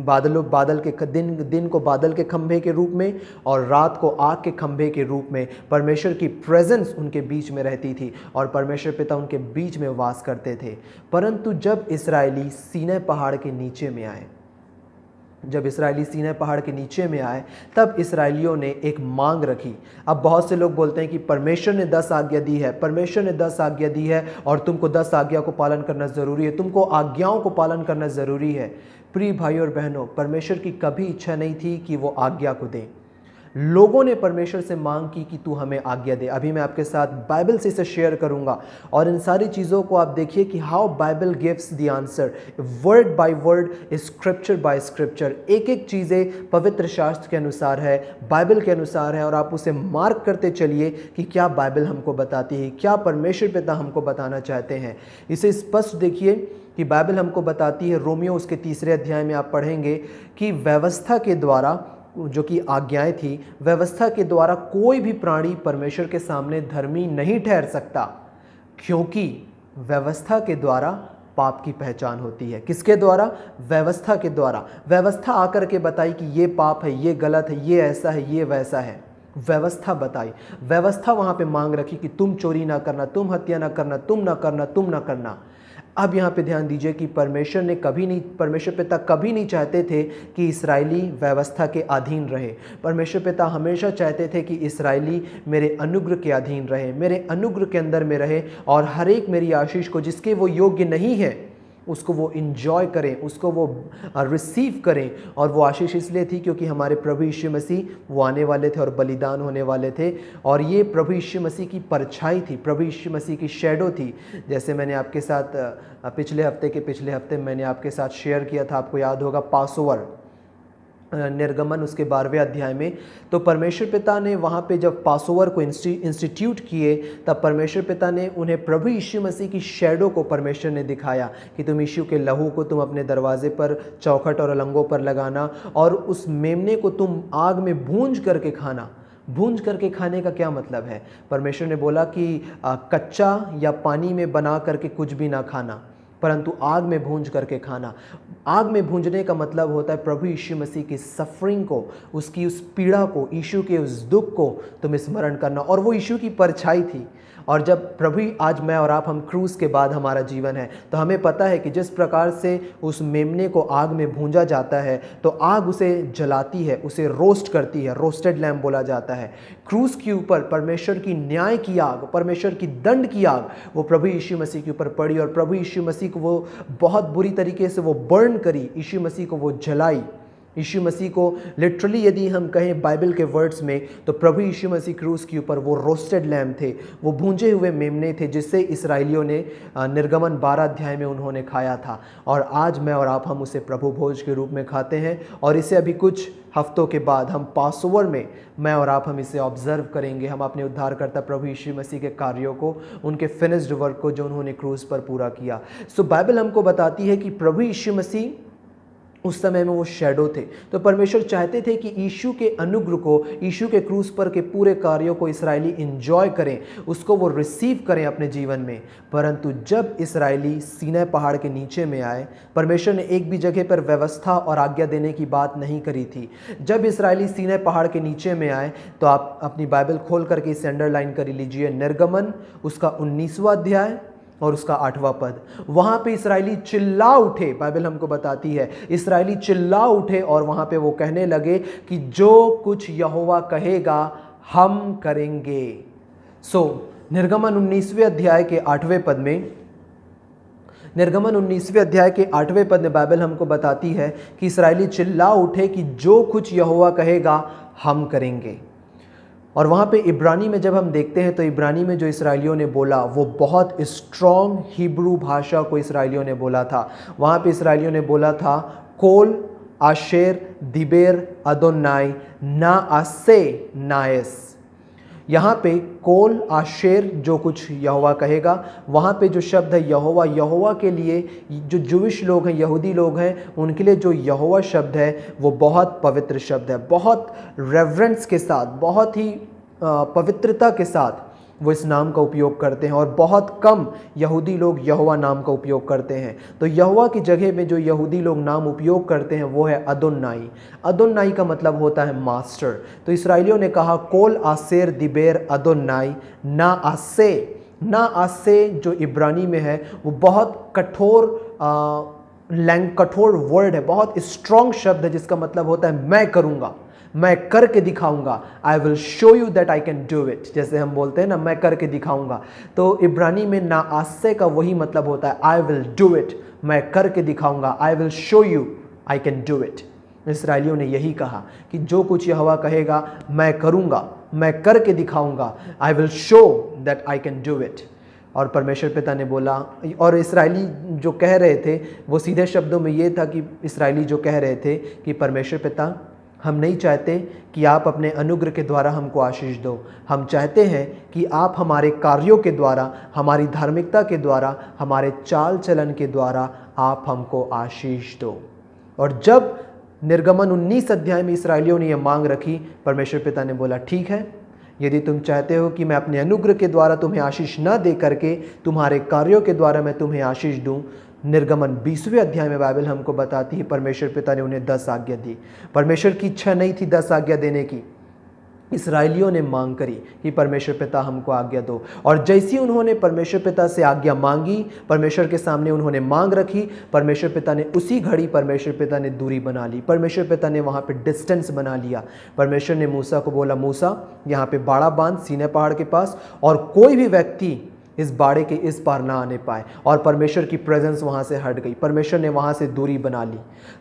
बादल के दिन को बादल के खंभे के रूप में और रात को आग के खंभे के रूप में परमेश्वर की प्रेजेंस उनके बीच में रहती थी, और परमेश्वर पिता उनके बीच में वास करते थे। परंतु जब इसराइली सीनै पहाड़ के नीचे में आए, जब इसराइली सीनै पहाड़ के नीचे में आए, तब इसराइलियों ने एक मांग रखी। अब बहुत से लोग बोलते हैं कि परमेश्वर ने 10 आज्ञा दी है, परमेश्वर ने 10 आज्ञा दी है और तुमको 10 आज्ञा को पालन करना ज़रूरी है, तुमको आज्ञाओं को पालन करना ज़रूरी है। प्रिय भाइयों और बहनों, परमेश्वर की कभी इच्छा नहीं थी कि वो आज्ञा को दे। लोगों ने परमेश्वर से मांग की कि तू हमें आज्ञा दे। अभी मैं आपके साथ बाइबल से इसे शेयर करूंगा, और इन सारी चीज़ों को आप देखिए कि how Bible gives the answer, word by word, scripture by scripture. एक एक चीज़ें पवित्र शास्त्र के अनुसार है, बाइबल के अनुसार है, और आप उसे मार्क करते चलिए कि क्या बाइबल हमको बताती है, क्या परमेश्वर पिता हमको बताना चाहते हैं। इसे स्पष्ट देखिए कि बाइबल हमको बताती है, रोमियो उसके 3 अध्याय में आप पढ़ेंगे कि व्यवस्था के द्वारा, जो कि आज्ञाएं थी, व्यवस्था के द्वारा कोई भी प्राणी परमेश्वर के सामने धर्मी नहीं ठहर सकता, क्योंकि व्यवस्था के द्वारा पाप की पहचान होती है। किसके द्वारा? व्यवस्था के द्वारा। व्यवस्था आकर के बताई कि ये पाप है, ये गलत है, ये ऐसा है, ये वैसा है। व्यवस्था बताई, व्यवस्था वहाँ पे मांग रखी कि तुम चोरी ना करना, तुम हत्या ना करना, तुम ना करना, तुम ना करना। अब यहाँ पे ध्यान दीजिए कि परमेश्वर पिता कभी नहीं चाहते थे कि इसराइली व्यवस्था के अधीन रहे। परमेश्वर पिता हमेशा चाहते थे कि इसराइली मेरे अनुग्रह के अधीन रहे, मेरे अनुग्रह के अंदर में रहे, और हर एक मेरी आशीष को, जिसके वो योग्य नहीं है, उसको वो इंजॉय करें, उसको वो रिसीव करें। और वो आशीष इसलिए थी क्योंकि हमारे प्रभु यीशु मसीह वो आने वाले थे और बलिदान होने वाले थे, और ये प्रभु यीशु मसीह की परछाई थी, प्रभु यीशु मसीह की शैडो थी। जैसे मैंने आपके साथ पिछले हफ्ते मैंने आपके साथ शेयर किया था, आपको याद होगा, पासओवर, निर्गमन उसके 12वें अध्याय में। तो परमेश्वर पिता ने वहाँ पे जब पासओवर को इंस्टीट्यूट किए, तब परमेश्वर पिता ने उन्हें प्रभु यीशु मसीह की शैडो को परमेश्वर ने दिखाया कि तुम यीशु के लहू को तुम अपने दरवाजे पर, चौखट और अलंगों पर लगाना, और उस मेमने को तुम आग में भूंज करके खाना। भूंज करके खाने का क्या मतलब है? परमेश्वर ने बोला कि कच्चा या पानी में बना करके कुछ भी ना खाना, परंतु आग में भूंज करके खाना। आग में भूंजने का मतलब होता है प्रभु यीशु मसीह की सफरिंग को, उसकी उस पीड़ा को, यीशु के उस दुख को तुम स्मरण करना। और वो यीशु की परछाई थी। और जब प्रभु, आज मैं और आप, हम क्रूस के बाद हमारा जीवन है, तो हमें पता है कि जिस प्रकार से उस मेमने को आग में भूंजा जाता है, तो आग उसे जलाती है, उसे रोस्ट करती है, रोस्टेड लैम्प बोला जाता है। क्रूस के ऊपर परमेश्वर की न्याय की आग, परमेश्वर की दंड की आग वो प्रभु यीशु मसीह के ऊपर पड़ी, और प्रभु यीशु मसीह को वो बहुत बुरी तरीके से वो बर्न करी, यीशु मसीह को वो जलाई। यीशु मसीह को लिटरली यदि हम कहें बाइबल के वर्ड्स में, तो प्रभु यीशु मसीह क्रूस के ऊपर वो रोस्टेड लैम्प थे, वो भूंजे हुए मेमने थे, जिससे इसराइलियों ने निर्गमन 12 अध्याय में उन्होंने खाया था। और आज मैं और आप, हम उसे प्रभु भोज के रूप में खाते हैं। और इसे अभी कुछ हफ्तों के बाद हम पासओवर में, मैं और आप, हम इसे ऑब्जर्व करेंगे। हम अपने उद्धारकर्ता प्रभु यीशु मसीह के कार्यों को, उनके फिनिश्ड वर्क को जो उन्होंने क्रूस पर पूरा किया। सो बाइबल हमको बताती है कि प्रभु यीशु मसीह उस समय में वो शैडो थे। तो परमेश्वर चाहते थे कि यीशु के अनुग्रह को, यीशु के क्रूस पर के पूरे कार्यों को इसराइली इंजॉय करें, उसको वो रिसीव करें अपने जीवन में। परंतु जब इसराइली सीनै पहाड़ के नीचे में आए, परमेश्वर ने एक भी जगह पर व्यवस्था और आज्ञा देने की बात नहीं करी थी। जब इसराइली सीनै पहाड़ के नीचे में आए, तो आप अपनी बाइबल खोल करके इसे अंडरलाइन कर लीजिए, निर्गमन उसका 19वां अध्याय और उसका 8वां पद। वहाँ पे इसराइली चिल्ला उठे, बाइबल हमको बताती है, इसराइली चिल्ला उठे और वहाँ पे वो कहने लगे कि जो कुछ यहोवा कहेगा हम करेंगे। निर्गमन 19वें अध्याय के 8वें पद में, निर्गमन 19वें अध्याय के 8वें पद में बाइबल हमको बताती है कि इसराइली चिल्ला उठे कि जो कुछ यहोवा कहेगा हम करेंगे। और वहाँ पे इब्रानी में जब हम देखते हैं, तो इब्रानी में जो इसराइलियों ने बोला, वो बहुत स्ट्रॉन्ग हिब्रू भाषा को इसराइलियों ने बोला था। वहाँ पे इसराइलियों ने बोला था, कोल आशेर दिबेर अदोनाई ना आसे नायस। यहाँ पे कोल आशेर, जो कुछ यहोवा कहेगा, वहाँ पे जो शब्द है यहोवा, यहोवा के लिए जो जूविश लोग हैं, यहूदी लोग हैं, उनके लिए जो यहोवा शब्द है वो बहुत पवित्र शब्द है। बहुत रेवरेंस के साथ, बहुत ही पवित्रता के साथ वो इस नाम का उपयोग करते हैं, और बहुत कम यहूदी लोग यहोवा नाम का उपयोग करते हैं। तो यहोवा की जगह में जो यहूदी लोग नाम उपयोग करते हैं वो है अदोनाई। अदोनाई का मतलब होता है मास्टर। तो इसराइलियों ने कहा, कोल आसेर दिबेर अदोनाई ना आसे। ना आसे जो इब्रानी में है वो बहुत कठोर वर्ड है, बहुत स्ट्रॉन्ग शब्द है, जिसका मतलब होता है मैं करूँगा, मैं करके दिखाऊंगा। I will show you that I can do it, जैसे हम बोलते हैं ना, मैं करके दिखाऊंगा। तो इब्रानी में ना आसे का वही मतलब होता है, आई विल डू इट, मैं करके दिखाऊंगा, I will show you I can do it. इसराइलियों ने यही कहा कि जो कुछ यहोवा कहेगा मैं करूंगा, मैं करके दिखाऊंगा, I will show that I can do it. और परमेश्वर पिता ने बोला, और इसराइली जो कह रहे थे वो सीधे शब्दों में ये था कि इसराइली जो कह रहे थे कि परमेश्वर पिता, हम नहीं चाहते कि आप अपने अनुग्रह के द्वारा हमको आशीष दो, हम चाहते हैं कि आप हमारे कार्यों के द्वारा, हमारी धार्मिकता के द्वारा, हमारे चाल चलन के द्वारा आप हमको आशीष दो। और जब निर्गमन 19 अध्याय में इसराइलियों ने यह मांग रखी, परमेश्वर पिता ने बोला, ठीक है, यदि तुम चाहते हो कि मैं अपने अनुग्रह के द्वारा तुम्हें आशीष न दे करके तुम्हारे कार्यों के द्वारा मैं तुम्हें आशीष दूं, निर्गमन 20वें अध्याय में बाइबल हमको बताती है परमेश्वर पिता ने उन्हें 10 आज्ञा दी। परमेश्वर की इच्छा नहीं थी 10 आज्ञा देने की, इसराइलियों ने मांग करी कि परमेश्वर पिता हमको आज्ञा दो। और जैसी उन्होंने परमेश्वर पिता से आज्ञा मांगी, परमेश्वर के सामने उन्होंने मांग रखी, परमेश्वर पिता ने उसी घड़ी परमेश्वर पिता ने दूरी बना ली, परमेश्वर पिता ने वहाँ पे डिस्टेंस बना लिया। परमेश्वर ने मूसा को बोला, मूसा यहाँ पे बाड़ा बांध सीनै पहाड़ के पास, और कोई भी व्यक्ति इस बाड़े के इस पार ना आने पाए, और परमेश्वर की प्रेजेंस वहाँ से हट गई, परमेश्वर ने वहाँ से दूरी बना ली।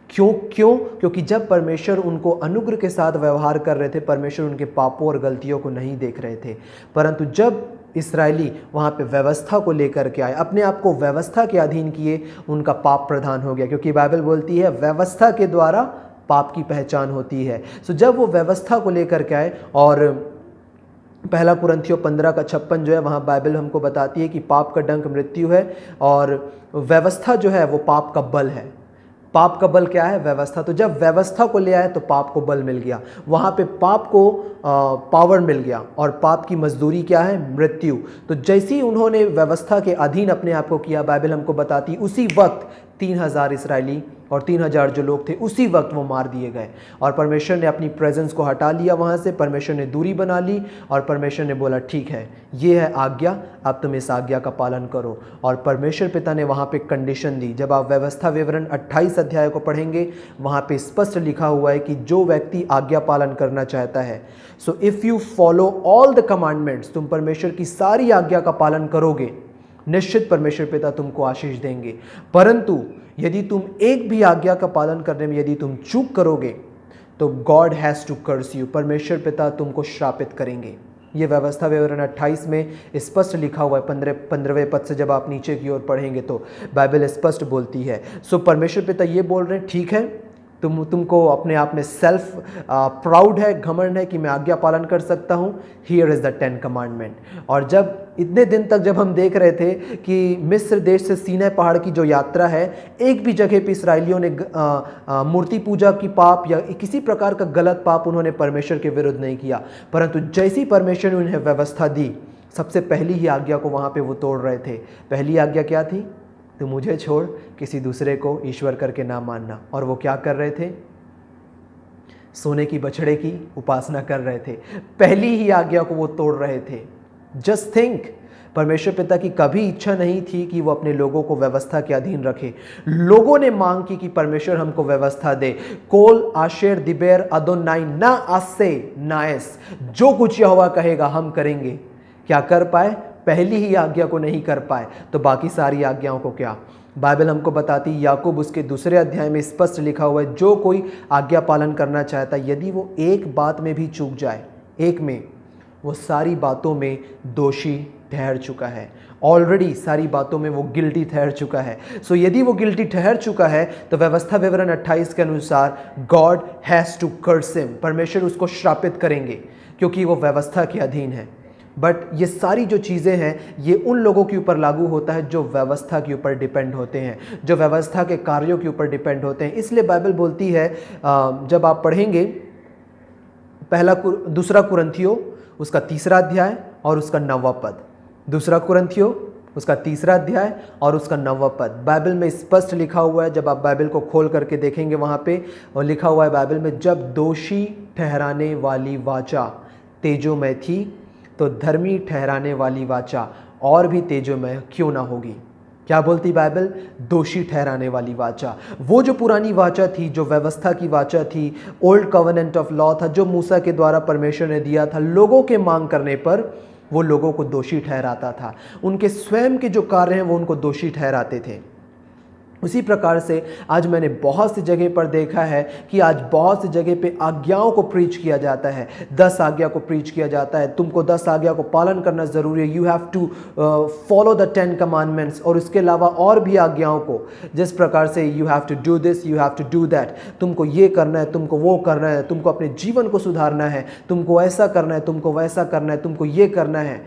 क्योंकि जब परमेश्वर उनको अनुग्रह के साथ व्यवहार कर रहे थे, परमेश्वर उनके पापों और गलतियों को नहीं देख रहे थे। परंतु जब इस्राएली वहाँ पे व्यवस्था को लेकर के आए, अपने आप को व्यवस्था के अधीन किए, उनका पाप प्रधान हो गया। क्योंकि बाइबल बोलती है व्यवस्था के द्वारा पाप की पहचान होती है। सो जब वो व्यवस्था को लेकर के आए, और पहला कुरिन्थियों 15:56 जो है वहाँ बाइबल हमको बताती है कि पाप का डंक मृत्यु है, और व्यवस्था जो है वो पाप का बल है। पाप का बल क्या है? व्यवस्था। तो जब व्यवस्था को ले आए तो पाप को बल मिल गया, वहाँ पे पाप को पावर मिल गया, और पाप की मजदूरी क्या है? मृत्यु। तो जैसे ही उन्होंने व्यवस्था के अधीन अपने आप को किया, बाइबल हमको बताती उसी वक्त 3000 इसराइली और 3000 जो लोग थे उसी वक्त वो मार दिए गए, और परमेश्वर ने अपनी प्रेजेंस को हटा लिया वहाँ से, परमेश्वर ने दूरी बना ली, और परमेश्वर ने बोला ठीक है, ये है आज्ञा, अब तुम इस आज्ञा का पालन करो। और परमेश्वर पिता ने वहाँ पे कंडीशन दी। जब आप व्यवस्था विवरण 28 अध्याय को पढ़ेंगे, वहाँ पे स्पष्ट लिखा हुआ है कि जो व्यक्ति आज्ञा पालन करना चाहता है, so if you follow all the commandments, तुम परमेश्वर की सारी आज्ञा का पालन करोगे, निश्चित परमेश्वर पिता तुमको आशीष देंगे। परंतु यदि तुम एक भी आज्ञा का पालन करने में यदि तुम चूक करोगे, तो God has to curse you, परमेश्वर पिता तुमको श्रापित करेंगे। ये व्यवस्था विवरण 28 में स्पष्ट लिखा हुआ है। 15वें पद से जब आप नीचे की ओर पढ़ेंगे तो बाइबल स्पष्ट बोलती है। सो परमेश्वर पिता ये बोल रहे हैं ठीक है, तुमको अपने आप में सेल्फ प्राउड है, घमंड है कि मैं आज्ञा पालन कर सकता हूँ, हियर इज़ द 10 कमांडमेंट। और जब इतने दिन तक जब हम देख रहे थे कि मिस्र देश से सीनै पहाड़ की जो यात्रा है, एक भी जगह पे इसराइलियों ने मूर्ति पूजा की पाप या किसी प्रकार का गलत पाप उन्होंने परमेश्वर के विरुद्ध नहीं किया, परंतु जैसी परमेश्वर ने उन्हें व्यवस्था दी, सबसे पहली ही आज्ञा को वहाँ पे वो तोड़ रहे थे। पहली आज्ञा क्या थी? तो मुझे छोड़ किसी दूसरे को ईश्वर करके ना मानना। और वो क्या कर रहे थे? सोने की बछड़े की उपासना कर रहे थे। पहली ही आज्ञा को वो तोड़ रहे थे। जस्ट थिंक, परमेश्वर पिता की कभी इच्छा नहीं थी कि वो अपने लोगों को व्यवस्था के अधीन रखे। लोगों ने मांग की कि परमेश्वर हमको व्यवस्था दे। कोल आशेर दिबेर अदोनाई ना आसे नाएस, जो कुछ यहोवा कहेगा हम करेंगे। क्या कर पाए? पहली ही आज्ञा को नहीं कर पाए, तो बाकी सारी आज्ञाओं को क्या? बाइबल हमको बताती, याकूब उसके 2 अध्याय में स्पष्ट लिखा हुआ है, जो कोई आज्ञा पालन करना चाहता है, यदि वो एक बात में भी चूक जाए, एक में, वो सारी बातों में दोषी ठहर चुका है। ऑलरेडी सारी बातों में वो गिल्टी ठहर चुका है। सो यदि वो गिल्टी ठहर चुका है, तो व्यवस्था विवरण 28 के अनुसार God has to curse him, परमेश्वर उसको श्रापित करेंगे, क्योंकि वो व्यवस्था के अधीन है। बट ये सारी जो चीज़ें हैं, ये उन लोगों के ऊपर लागू होता है जो व्यवस्था के ऊपर डिपेंड होते हैं, जो व्यवस्था के कार्यों के ऊपर डिपेंड होते हैं। इसलिए बाइबल बोलती है, जब आप पढ़ेंगे 2 कुरिन्थियों उसका 3 अध्याय और उसका 9वां पद, 2 कुरिन्थियों उसका 3 अध्याय और उसका 9वां पद, बाइबल में स्पष्ट लिखा हुआ है। जब आप बाइबल को खोल करके देखेंगे, वहाँ पे और लिखा हुआ है बाइबल में, जब दोषी ठहराने वाली वाचा तेजोमय थी, तो धर्मी ठहराने वाली वाचा और भी तेजोमय क्यों ना होगी। क्या बोलती बाइबल? दोषी ठहराने वाली वाचा। वो जो पुरानी वाचा थी, जो व्यवस्था की वाचा थी, ओल्ड कवेनेंट ऑफ लॉ था, जो मूसा के द्वारा परमेश्वर ने दिया था, लोगों के मांग करने पर वो लोगों को दोषी ठहराता था। उनके स्वयं के जो कार्य हैं वो उनको दोषी ठहराते थे। उसी प्रकार से आज मैंने बहुत सी जगह पर देखा है कि आज बहुत सी जगह पे आज्ञाओं को प्रीच किया जाता है, 10 आज्ञा को प्रीच किया जाता है। तुमको 10 आज्ञा को पालन करना ज़रूरी है, you have to follow the 10 commandments. और उसके अलावा और भी आज्ञाओं को, जिस प्रकार से you have to do this, you have to do that, तुमको ये करना है, तुमको वो करना है, तुमको अपने जीवन को सुधारना है, तुमको ऐसा करना है, तुमको वैसा करना है, तुमको ये करना है।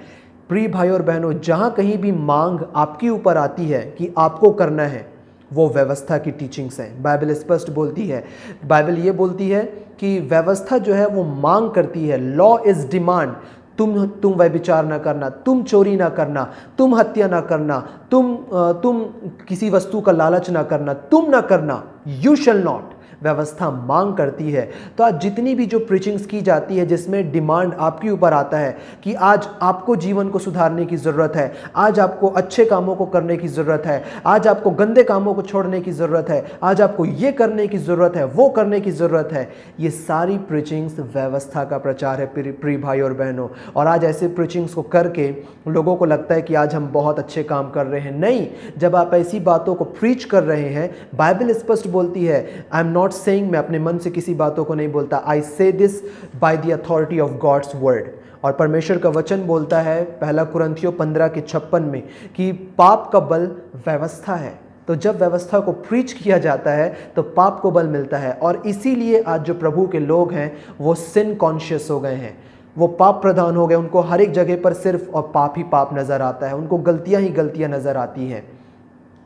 प्रिय भाई और बहनों, जहाँ कहीं भी मांग आपके ऊपर आती है कि आपको करना है, वो व्यवस्था की टीचिंग्स हैं। बाइबल स्पष्ट बोलती है, बाइबल ये बोलती है कि व्यवस्था जो है वो मांग करती है। लॉ इज डिमांड, तुम व्यभिचार ना करना, तुम चोरी ना करना, तुम हत्या ना करना, तुम किसी वस्तु का लालच ना करना, तुम ना करना, यू शैल नॉट। व्यवस्था मांग करती है। तो आज जितनी भी जो प्रीचिंग्स की जाती है जिसमें डिमांड आपके ऊपर आता है कि आज आपको जीवन को सुधारने की ज़रूरत है, आज आपको अच्छे कामों को करने की ज़रूरत है, आज आपको गंदे कामों को छोड़ने की ज़रूरत है, आज आपको ये करने की ज़रूरत है, वो करने की ज़रूरत है, ये सारी प्रीचिंग्स व्यवस्था का प्रचार है प्रिय भाई और बहनों। और आज ऐसे प्रीचिंग्स को करके लोगों को लगता है कि आज हम बहुत अच्छे काम कर रहे हैं। नहीं, जब आप ऐसी बातों को प्रीच कर रहे हैं, बाइबल स्पष्ट बोलती है, आई एम नॉट सेइंग, मैं अपने मन से किसी बातों को नहीं बोलता, I say this by the authority of God's word. और परमेश्वर का वचन बोलता है पहला कुरिन्थियों 15:56 में कि पाप का बल व्यवस्था है। तो जब व्यवस्था को प्रीच किया जाता है तो पाप को बल मिलता है। और इसीलिए आज जो प्रभु के लोग हैं वो सिन कॉन्शियस हो गए हैं, वो पाप प्रधान हो गए। उनको हर एक जगह पर सिर्फ और पाप ही पाप नज़र आता है, उनको गलतियां ही गलतियां नज़र आती हैं।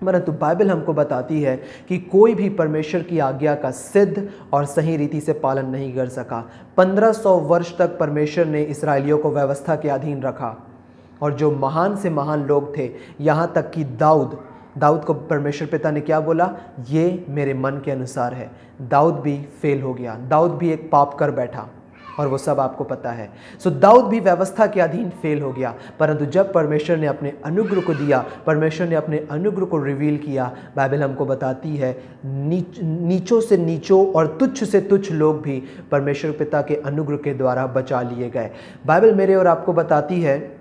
परंतु बाइबल हमको बताती है कि कोई भी परमेश्वर की आज्ञा का सिद्ध और सही रीति से पालन नहीं कर सका। 1500 वर्ष तक परमेश्वर ने इस्राएलियों को व्यवस्था के अधीन रखा। और जो महान से महान लोग थे, यहाँ तक कि दाऊद को परमेश्वर पिता ने क्या बोला, ये मेरे मन के अनुसार है। दाऊद भी फेल हो गया, दाऊद भी एक पाप कर बैठा, और वो सब आपको पता है। सो दाऊद भी व्यवस्था के अधीन फेल हो गया। परंतु जब परमेश्वर ने अपने अनुग्रह को दिया, परमेश्वर ने अपने अनुग्रह को रिवील किया, बाइबल हमको बताती है नीचों से नीचों और तुच्छ से तुच्छ लोग भी परमेश्वर पिता के अनुग्रह के द्वारा बचा लिए गए। बाइबल मेरे और आपको बताती है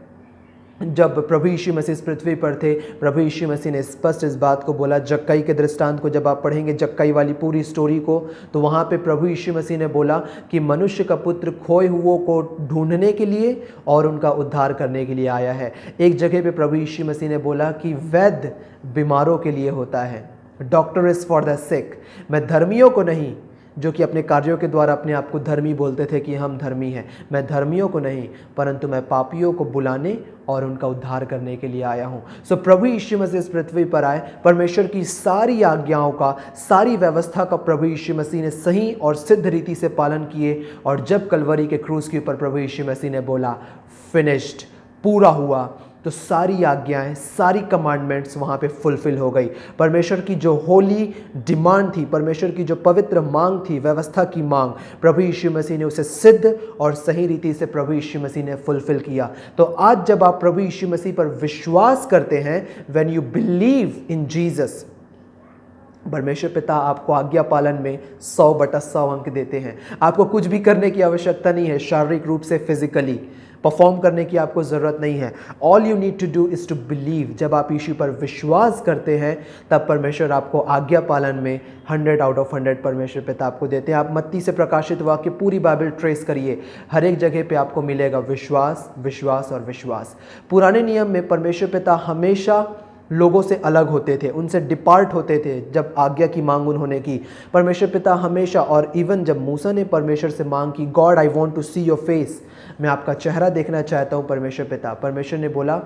जब प्रभु यीशु मसीह इस पृथ्वी पर थे, प्रभु यीशु मसीह ने स्पष्ट इस बात को बोला। जक्कई के दृष्टांत को जब आप पढ़ेंगे, जक्कई वाली पूरी स्टोरी को, तो वहाँ पे प्रभु यीशु मसीह ने बोला कि मनुष्य का पुत्र खोए हुओं को ढूंढने के लिए और उनका उद्धार करने के लिए आया है। एक जगह पे प्रभु यीशु मसीह ने बोला कि वैद्य बीमारों के लिए होता है, डॉक्टर इज़ फॉर द सिक। मैं धर्मियों को नहीं, जो कि अपने कार्यों के द्वारा अपने आप को धर्मी बोलते थे कि हम धर्मी हैं, मैं धर्मियों को नहीं परंतु मैं पापियों को बुलाने और उनका उद्धार करने के लिए आया हूँ। सो प्रभु यीशु मसीह इस पृथ्वी पर आए, परमेश्वर की सारी आज्ञाओं का, सारी व्यवस्था का प्रभु यीशु मसीह ने सही और सिद्ध रीति से पालन किए। और जब कलवरी के क्रूस के ऊपर प्रभु यीशु मसीह ने बोला फिनिश्ड, पूरा हुआ, तो सारी आज्ञाएं, सारी कमांडमेंट्स वहाँ पे फुलफिल हो गई। परमेश्वर की जो होली डिमांड थी, परमेश्वर की जो पवित्र मांग थी, व्यवस्था की मांग, प्रभु यीशु मसीह ने उसे सिद्ध और सही रीति से प्रभु यीशु मसीह ने फुलफिल किया। तो आज जब आप प्रभु यीशु मसीह पर विश्वास करते हैं, when you believe in Jesus, परमेश्वर पिता आपको आज्ञा पालन में 100/100 अंक देते हैं। आपको कुछ भी करने की आवश्यकता नहीं है, शारीरिक रूप से, फिजिकली परफॉर्म करने की आपको ज़रूरत नहीं है। All you need to do is to believe. जब आप यीशु पर विश्वास करते हैं तब परमेश्वर आपको आज्ञा पालन में 100/100 परमेश्वर पिता आपको देते हैं। आप मत्ती से प्रकाशित वाक्य पूरी बाइबल ट्रेस करिए, हर एक जगह पे आपको मिलेगा विश्वास, विश्वास और विश्वास। पुराने नियम में परमेश्वर पिता हमेशा लोगों से अलग होते थे, उनसे डिपार्ट होते थे। जब आज्ञा की मांग उन्होंने की, परमेश्वर पिता हमेशा, और इवन जब मूसा ने परमेश्वर से मांग की, God I want to see your face, मैं आपका चेहरा देखना चाहता हूँ परमेश्वर पिता, परमेश्वर ने बोला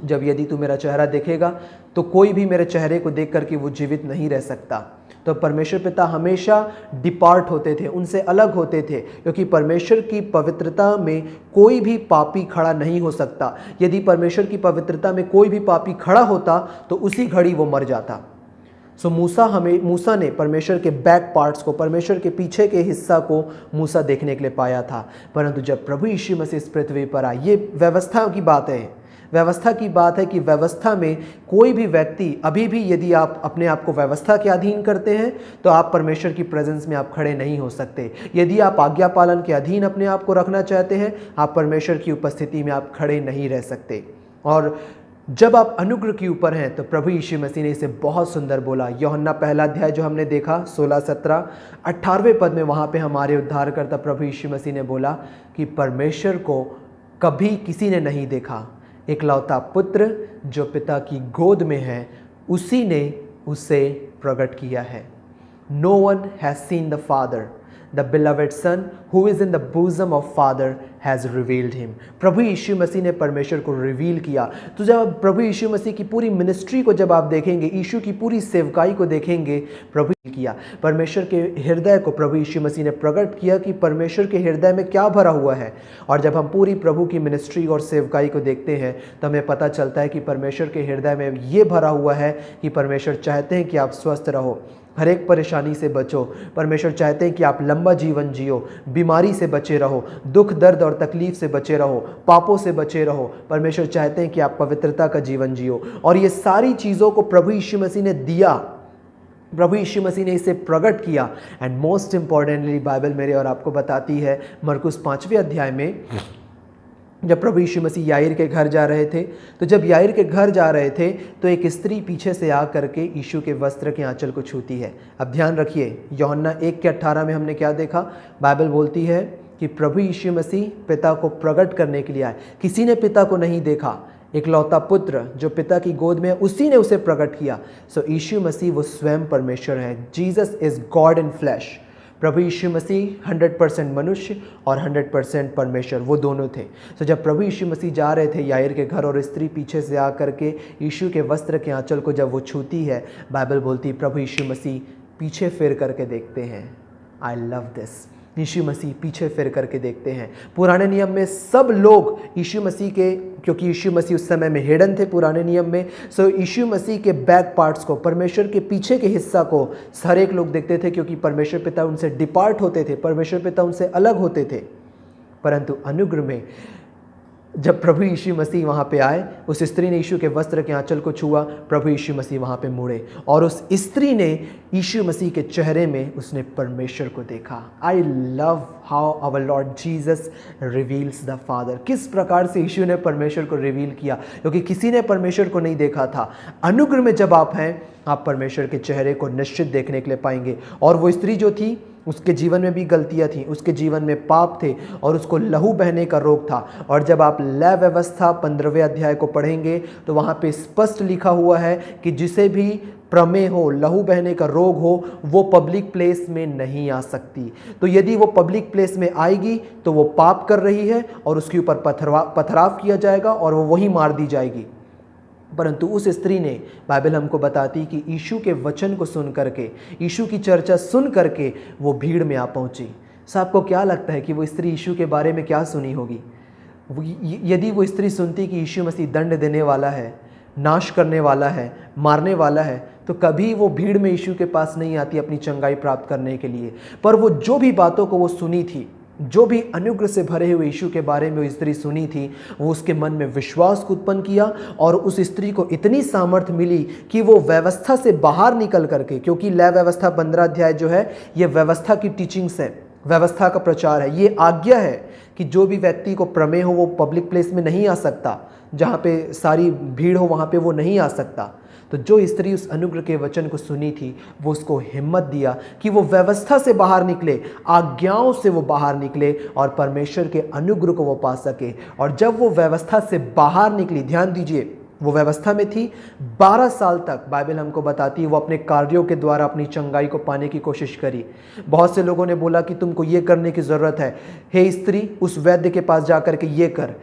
जब यदि तू मेरा चेहरा देखेगा तो कोई भी मेरे चेहरे को देख करके वो जीवित नहीं रह सकता। तो परमेश्वर पिता हमेशा डिपार्ट होते थे, उनसे अलग होते थे, क्योंकि परमेश्वर की पवित्रता में कोई भी पापी खड़ा नहीं हो सकता। यदि परमेश्वर की पवित्रता में कोई भी पापी खड़ा होता तो उसी घड़ी वो मर जाता। सो मूसा ने परमेश्वर के बैक पार्ट्स को, परमेश्वर के पीछे के हिस्सा को मूसा देखने के लिए पाया था। परंतु जब प्रभु यीशु मसीह इस पृथ्वी पर आए, ये व्यवस्था की बात है, व्यवस्था की बात है कि व्यवस्था में कोई भी व्यक्ति, अभी भी यदि आप अपने आप को व्यवस्था के अधीन करते हैं तो आप परमेश्वर की प्रेजेंस में आप खड़े नहीं हो सकते। यदि आप आज्ञा पालन के अधीन अपने आप को रखना चाहते हैं, आप परमेश्वर की उपस्थिति में आप खड़े नहीं रह सकते। और जब आप अनुग्रह के ऊपर हैं तो प्रभु यीशु मसीह ने इसे बहुत सुंदर बोला। यूहन्ना पहला अध्याय जो हमने देखा 16, 17, 18वें पद में, वहाँ पे हमारे उद्धारकर्ता प्रभु यीशु मसीह ने बोला कि परमेश्वर को कभी किसी ने नहीं देखा, इकलौता पुत्र जो पिता की गोद में है उसी ने उसे प्रकट किया है। No one has seen the father, the beloved son who is in the bosom of father has revealed him. प्रभु यीशु मसीह ने परमेश्वर को रिवील किया। तो जब आप प्रभु यीशु मसीह की पूरी मिनिस्ट्री को जब आप देखेंगे, यीशु की पूरी सेवकाई को देखेंगे, प्रभु किया परमेश्वर के हृदय को प्रभु यीशु मसीह ने प्रकट किया कि परमेश्वर के हृदय में क्या भरा हुआ है। और जब हम पूरी प्रभु की मिनिस्ट्री और सेवकाई को देखते हैं तो हमें पता चलता है कि परमेश्वर के हृदय में ये भरा हुआ है कि परमेश्वर चाहते हैं कि आप स्वस्थ रहो, हर एक परेशानी से बचो। परमेश्वर चाहते हैं कि आप लंबा जीवन जियो, बीमारी से बचे रहो, दुख दर्द और तकलीफ से बचे रहो, पापों से बचे रहो। परमेश्वर चाहते हैं कि आप पवित्रता का जीवन जियो, और ये सारी चीज़ों को प्रभु यीशु मसीह ने दिया, प्रभु यीशु मसीह ने इसे प्रकट किया। एंड मोस्ट इंपॉर्टेंटली बाइबल मेरे और आपको बताती है, मरकुस 5वें अध्याय में जब प्रभु यीशु मसीह याईर के घर जा रहे थे, तो जब याईर के घर जा रहे थे तो एक स्त्री पीछे से आ करके यीशु के वस्त्र के आंचल को छूती है। अब ध्यान रखिए, यूहन्ना 1:18 में हमने क्या देखा? बाइबल बोलती है कि प्रभु यीशु मसीह पिता को प्रकट करने के लिए आए। किसी ने पिता को नहीं देखा, इकलौता पुत्र जो पिता की गोद में है उसी ने उसे प्रकट किया। सो यीशु मसीह वो स्वयं परमेश्वर है। Jesus is God in flesh. प्रभु यीशु मसीह 100% मनुष्य और 100% परमेश्वर, वो दोनों थे। तो जब प्रभु यीशु मसीह जा रहे थे याईर के घर और स्त्री पीछे से आ करके यीशु के वस्त्र के आंचल को जब वो छूती है, बाइबल बोलती है प्रभु यीशु मसीह पीछे फिर करके देखते हैं। I love this. यीशु मसीह पीछे फिर करके देखते हैं। पुराने नियम में सब लोग यीशु मसीह के, क्योंकि यीशु मसीह उस समय में हिडन थे पुराने नियम में, सो यीशु मसीह के बैक पार्ट्स को, परमेश्वर के पीछे के हिस्सा को हर एक लोग देखते थे, क्योंकि परमेश्वर पिता उनसे डिपार्ट होते थे, परमेश्वर पिता उनसे अलग होते थे। परंतु अनुग्रह में जब प्रभु यीशु मसीह वहाँ पे आए, उस स्त्री ने यीशु के वस्त्र के आंचल को छुआ, प्रभु यीशु मसीह वहाँ पे मुड़े और उस स्त्री ने यीशु मसीह के चेहरे में उसने परमेश्वर को देखा। I love how our Lord Jesus reveals the Father. किस प्रकार से यीशु ने परमेश्वर को रिवील किया, क्योंकि किसी ने परमेश्वर को नहीं देखा था। अनुग्रह में जब आप हैं, आप परमेश्वर के चेहरे को निश्चित देखने के लिए पाएंगे। और वो स्त्री जो थी, उसके जीवन में भी गलतियां थी, उसके जीवन में पाप थे और उसको लहू बहने का रोग था। और जब आप लय व्यवस्था 15वें अध्याय को पढ़ेंगे तो वहाँ पे स्पष्ट लिखा हुआ है कि जिसे भी प्रमेह हो, लहू बहने का रोग हो, वो पब्लिक प्लेस में नहीं आ सकती। तो यदि वो पब्लिक प्लेस में आएगी तो वो पाप कर रही है और उसके ऊपर पथराव किया जाएगा और वो वहीं मार दी जाएगी। परंतु उस स्त्री ने, बाइबल हमको बताती कि यीशु के वचन को सुन करके, यीशु की चर्चा सुन करके वो भीड़ में आ पहुंची। सो आपको क्या लगता है कि वो स्त्री यीशु के बारे में क्या सुनी होगी? यदि वो स्त्री सुनती कि यीशु मसीह दंड देने वाला है, नाश करने वाला है, मारने वाला है, तो कभी वो भीड़ में यीशु के पास नहीं आती अपनी चंगाई प्राप्त करने के लिए। पर वो जो भी बातों को वो सुनी थी, जो भी अनुग्रह से भरे हुए यीशु के बारे में वो स्त्री सुनी थी, वो उसके मन में विश्वास को उत्पन्न किया और उस स्त्री को इतनी सामर्थ्य मिली कि वो व्यवस्था से बाहर निकल करके, क्योंकि लय व्यवस्था 15 अध्याय जो है ये व्यवस्था की टीचिंग्स है, व्यवस्था का प्रचार है। ये आज्ञा है कि जो भी व्यक्ति को प्रमेह हो वो पब्लिक प्लेस में नहीं आ सकता, जहाँ पे सारी भीड़ हो वहाँ पे वो नहीं आ सकता। तो जो स्त्री उस अनुग्रह के वचन को सुनी थी, वो उसको हिम्मत दिया कि वो व्यवस्था से बाहर निकले, आज्ञाओं से वो बाहर निकले और परमेश्वर के अनुग्रह को वो पा सके। और जब वो व्यवस्था से बाहर निकली, ध्यान दीजिए, वो व्यवस्था में थी 12 साल तक। बाइबल हमको बताती है वो अपने कार्यों के द्वारा अपनी चंगाई को पाने की कोशिश करी। बहुत से लोगों ने बोला कि तुमको ये करने की ज़रूरत है, हे स्त्री उस वैद्य के पास जा कर के ये कर।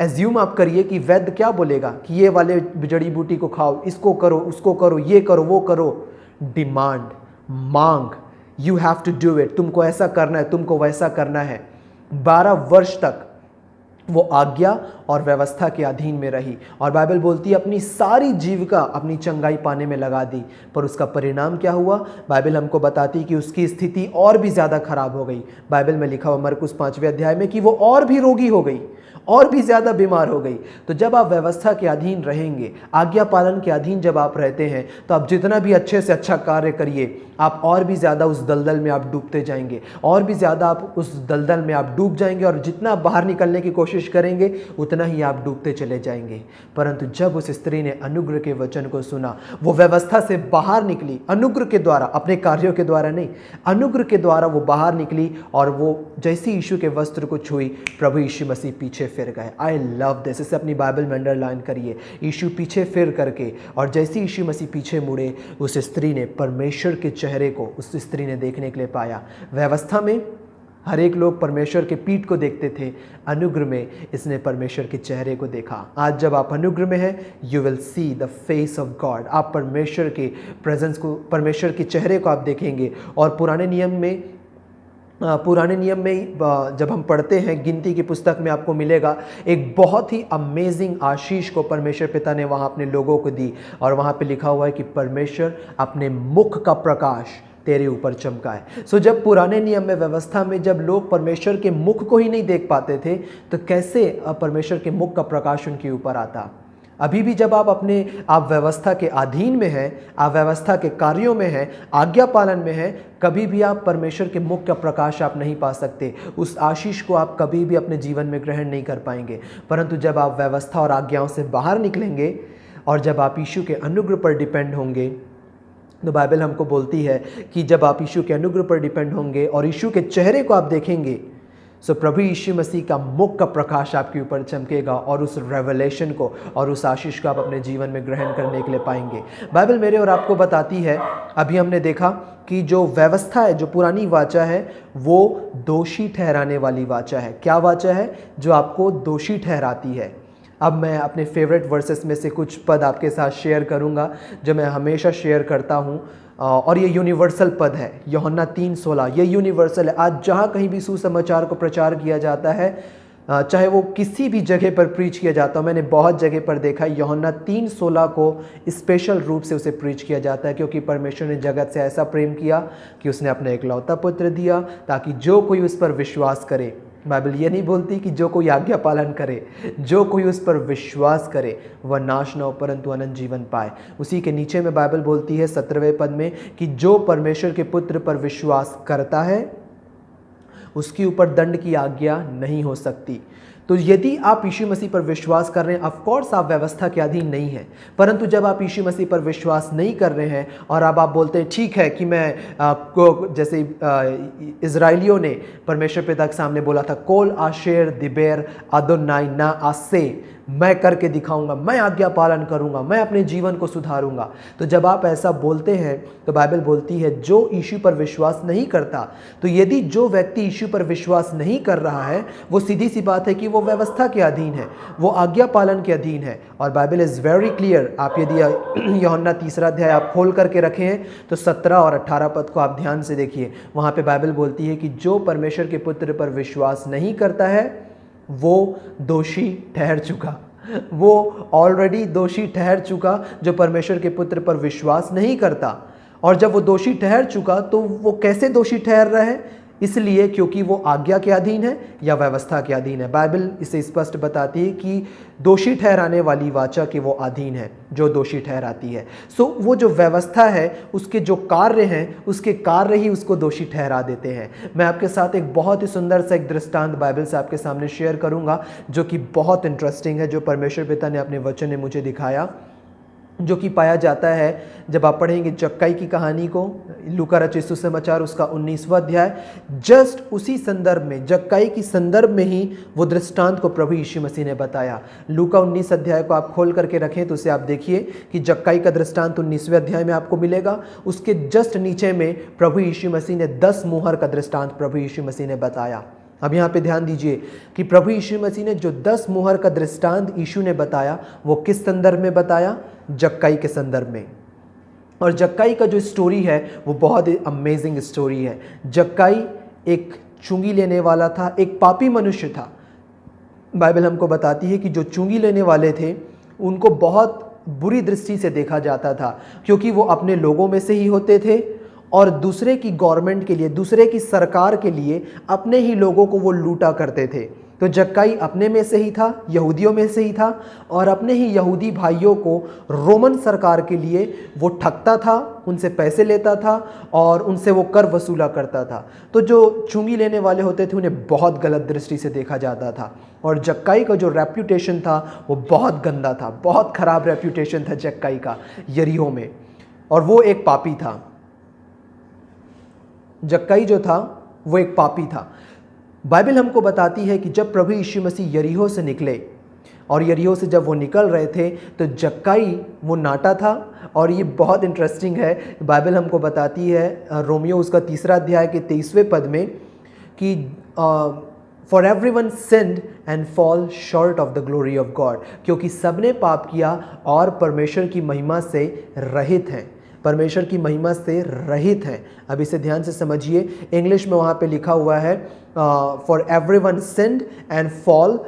एज्यूम आप करिए कि वैद्य क्या बोलेगा कि ये वाले जड़ी बूटी को खाओ, इसको करो, उसको करो, ये करो, वो करो। डिमांड, मांग, you have to do it, तुमको ऐसा करना है, तुमको वैसा करना है। 12 वर्ष तक वो आज्ञा और व्यवस्था के अधीन में रही और बाइबल बोलती है अपनी सारी जीविका अपनी चंगाई पाने में लगा दी। पर उसका परिणाम क्या हुआ? बाइबल हमको बताती कि उसकी स्थिति और भी ज़्यादा खराब हो गई। बाइबल में लिखा हुआ मरकुस 5वें अध्याय में कि वो और भी रोगी हो गई, और भी ज़्यादा बीमार हो गई। तो जब आप व्यवस्था के अधीन रहेंगे, आज्ञा पालन के अधीन जब आप रहते हैं, तो आप जितना भी अच्छे से अच्छा कार्य करिए, आप और भी ज़्यादा उस दलदल में आप डूबते जाएंगे, और भी ज़्यादा आप उस दलदल में आप डूब जाएंगे और जितना बाहर निकलने की कोशिश करेंगे उतना ही आप डूबते चले जाएंगे। परंतु जब उस स्त्री ने अनुग्रह के वचन को सुना, वो व्यवस्था से बाहर निकली, अनुग्रह के द्वारा, अपने कार्यों के द्वारा नहीं, अनुग्रह के द्वारा वो बाहर निकली और वो जैसे यीशु के वस्त्र को छुई, प्रभु यीशु मसीह पीछे फिर गए। I love this. इसे अपनी बाइबल में अंडरलाइन करिए। यीशु पीछे फिर करके, और जैसे यीशु मसीह पीछे मुड़े, उस स्त्री ने परमेश्वर के चेहरे को उस स्त्री ने देखने के लिए पाया। व्यवस्था में हर एक लोग परमेश्वर के पीठ को देखते थे, अनुग्रह में इसने परमेश्वर के चेहरे को देखा। आज जब आप अनुग्रह में हैं, you will see the face of God. आप परमेश्वर के प्रेजेंस को, परमेश्वर के चेहरे को आप देखेंगे। और पुराने नियम में पुराने नियम में जब हम पढ़ते हैं, गिनती की पुस्तक में आपको मिलेगा एक बहुत ही अमेजिंग आशीष को परमेश्वर पिता ने वहाँ अपने लोगों को दी, और वहाँ पे लिखा हुआ है कि परमेश्वर अपने मुख का प्रकाश तेरे ऊपर चमका है। सो जब पुराने नियम में, व्यवस्था में, जब लोग परमेश्वर के मुख को ही नहीं देख पाते थे, तो कैसे परमेश्वर के मुख का प्रकाश उनके ऊपर आता। अभी भी जब आप व्यवस्था के अधीन में हैं, आप व्यवस्था के कार्यों में हैं, आज्ञा पालन में हैं, कभी भी आप परमेश्वर के मुख का प्रकाश आप नहीं पा सकते। उस आशीष को आप कभी भी अपने जीवन में ग्रहण नहीं कर पाएंगे। परंतु जब आप व्यवस्था और आज्ञाओं से बाहर निकलेंगे और जब आप यीशु के अनुग्रह पर डिपेंड होंगे, तो बाइबल हमको बोलती है कि जब आप यीशु के अनुग्रह पर डिपेंड होंगे और यीशु के चेहरे को आप देखेंगे, सो प्रभु यीशु मसीह का मुख का प्रकाश आपके ऊपर चमकेगा और उस रेवलेशन को और उस आशीष को आप अपने जीवन में ग्रहण करने के लिए पाएंगे। बाइबल मेरे और आपको बताती है, अभी हमने देखा कि जो व्यवस्था है, जो पुरानी वाचा है, वो दोषी ठहराने वाली वाचा है। क्या वाचा है? जो आपको दोषी ठहराती है। अब मैं अपने फेवरेट वर्सेस में से कुछ पद आपके साथ शेयर करूंगा, जो मैं हमेशा शेयर करता हूं, और ये यूनिवर्सल पद है। यूहन्ना 3:16 ये यूनिवर्सल है। आज जहाँ कहीं भी सुसमाचार को प्रचार किया जाता है, चाहे वो किसी भी जगह पर प्रीच किया जाता हो, मैंने बहुत जगह पर देखा है यूहन्ना 3:16 को स्पेशल रूप से उसे प्रीच किया जाता है, क्योंकि परमेश्वर ने जगत से ऐसा प्रेम किया कि उसने अपना एकलौता पुत्र दिया, ताकि जो कोई उस पर विश्वास करे, बाइबल ये नहीं बोलती कि जो कोई आज्ञा पालन करे, जो कोई उस पर विश्वास करे वह नाश न हो परंतु अनंत जीवन पाए। उसी के नीचे में बाइबल बोलती है 17वें पद में कि जो परमेश्वर के पुत्र पर विश्वास करता है उसके ऊपर दंड की आज्ञा नहीं हो सकती। तो यदि आप यीशु मसीह पर विश्वास कर रहे हैं, ऑफ कोर्स आप व्यवस्था के अधीन नहीं हैं, परंतु जब आप यीशु मसीह पर विश्वास नहीं कर रहे हैं और अब आप बोलते हैं ठीक है कि मैं जैसे इजराइलियों ने परमेश्वर पिता के सामने बोला था, कोल आशेर दिबेर अदोनाई ना आसे, मैं करके दिखाऊंगा, मैं आज्ञा पालन करूंगा, मैं अपने जीवन को सुधारूंगा। तो जब आप ऐसा बोलते हैं तो बाइबल बोलती है जो यीशु पर विश्वास नहीं करता, तो यदि जो व्यक्ति यीशु पर विश्वास नहीं कर रहा है, वो सीधी सी बात है कि वो व्यवस्था के अधीन है, वो आज्ञा पालन के अधीन है। और बाइबल इज़ वेरी क्लियर। आप यदि यूहन्ना 3 अध्याय आप खोल करके रखे हैं तो 17 और 18 पद को आप ध्यान से देखिए। वहाँ पे बाइबल बोलती है कि जो परमेश्वर के पुत्र पर विश्वास नहीं करता है वो दोषी ठहर चुका, वो ऑलरेडी दोषी ठहर चुका जो परमेश्वर के पुत्र पर विश्वास नहीं करता। और जब वो दोषी ठहर चुका तो वो कैसे दोषी ठहर रहा है? इसलिए क्योंकि वो आज्ञा के अधीन है या व्यवस्था के अधीन है। बाइबल इसे स्पष्ट बताती है कि दोषी ठहराने वाली वाचा के वो अधीन है जो दोषी ठहराती है। सो वो जो व्यवस्था है उसके जो कार्य हैं, उसके कार्य ही उसको दोषी ठहरा देते हैं। मैं आपके साथ एक बहुत ही सुंदर सा एक दृष्टांत बाइबल से आपके सामने शेयर करूंगा जो कि बहुत इंटरेस्टिंग है, जो परमेश्वर पिता ने अपने वचन ने मुझे दिखाया, जो कि पाया जाता है जब आप पढ़ेंगे जक्कई की कहानी को, लूका रचित सुसमाचार उसका 19वां अध्याय, जस्ट उसी संदर्भ में, जक्कई की संदर्भ में ही वो दृष्टांत को प्रभु यीशु मसीह ने बताया। लूका 19 अध्याय को आप खोल करके रखें तो उसे आप देखिए कि जक्कई का दृष्टांत 19वें अध्याय में आपको मिलेगा। उसके जस्ट नीचे में प्रभु यीशु मसीह ने 10 मुहर का दृष्टांत प्रभु यीशु मसीह ने बताया। अब यहाँ पे ध्यान दीजिए कि प्रभु यीशु मसीह ने जो 10 मुहर का दृष्टांत यीशु ने बताया वो किस संदर्भ में बताया? जक्कई के संदर्भ में। और जक्कई का जो स्टोरी है वो बहुत ही अमेजिंग स्टोरी है। जक्कई एक चुंगी लेने वाला था, एक पापी मनुष्य था। बाइबल हमको बताती है कि जो चुंगी लेने वाले थे उनको बहुत बुरी दृष्टि से देखा जाता था, क्योंकि वो अपने लोगों में से ही होते थे और दूसरे की गवर्नमेंट के लिए, दूसरे की सरकार के लिए अपने ही लोगों को वो लूटा करते थे। तो जक्कई अपने में से ही था, यहूदियों में से ही था, और अपने ही यहूदी भाइयों को रोमन सरकार के लिए वो ठगता था, उनसे पैसे लेता था और उनसे वो कर वसूला करता था। तो जो चुंगी लेने वाले होते थे उन्हें बहुत गलत दृष्टि से देखा जाता था। और जक्कई का जो रेप्यूटेशन था वो बहुत गंदा था, बहुत खराब रेप्यूटेशन था जक्कई का यरीहो में, और वो एक पापी था। जक्कई जो था वो एक पापी था। बाइबल हमको बताती है कि जब प्रभु यीशु मसीह यरीहो से निकले और यरीहो से जब वो निकल रहे थे तो जक्कई वो नाटा था। और ये बहुत इंटरेस्टिंग है, बाइबल हमको बताती है रोमियो उसका 3 अध्याय के 23वें पद में कि for everyone sinned and fall short of the glory of God, क्योंकि सबने पाप किया और परमेश्वर की महिमा से रहित हैं। परमेश्वर की महिमा से रहित हैं। अब इसे ध्यान से समझिए, इंग्लिश में वहाँ पे लिखा हुआ है for everyone sinned and fall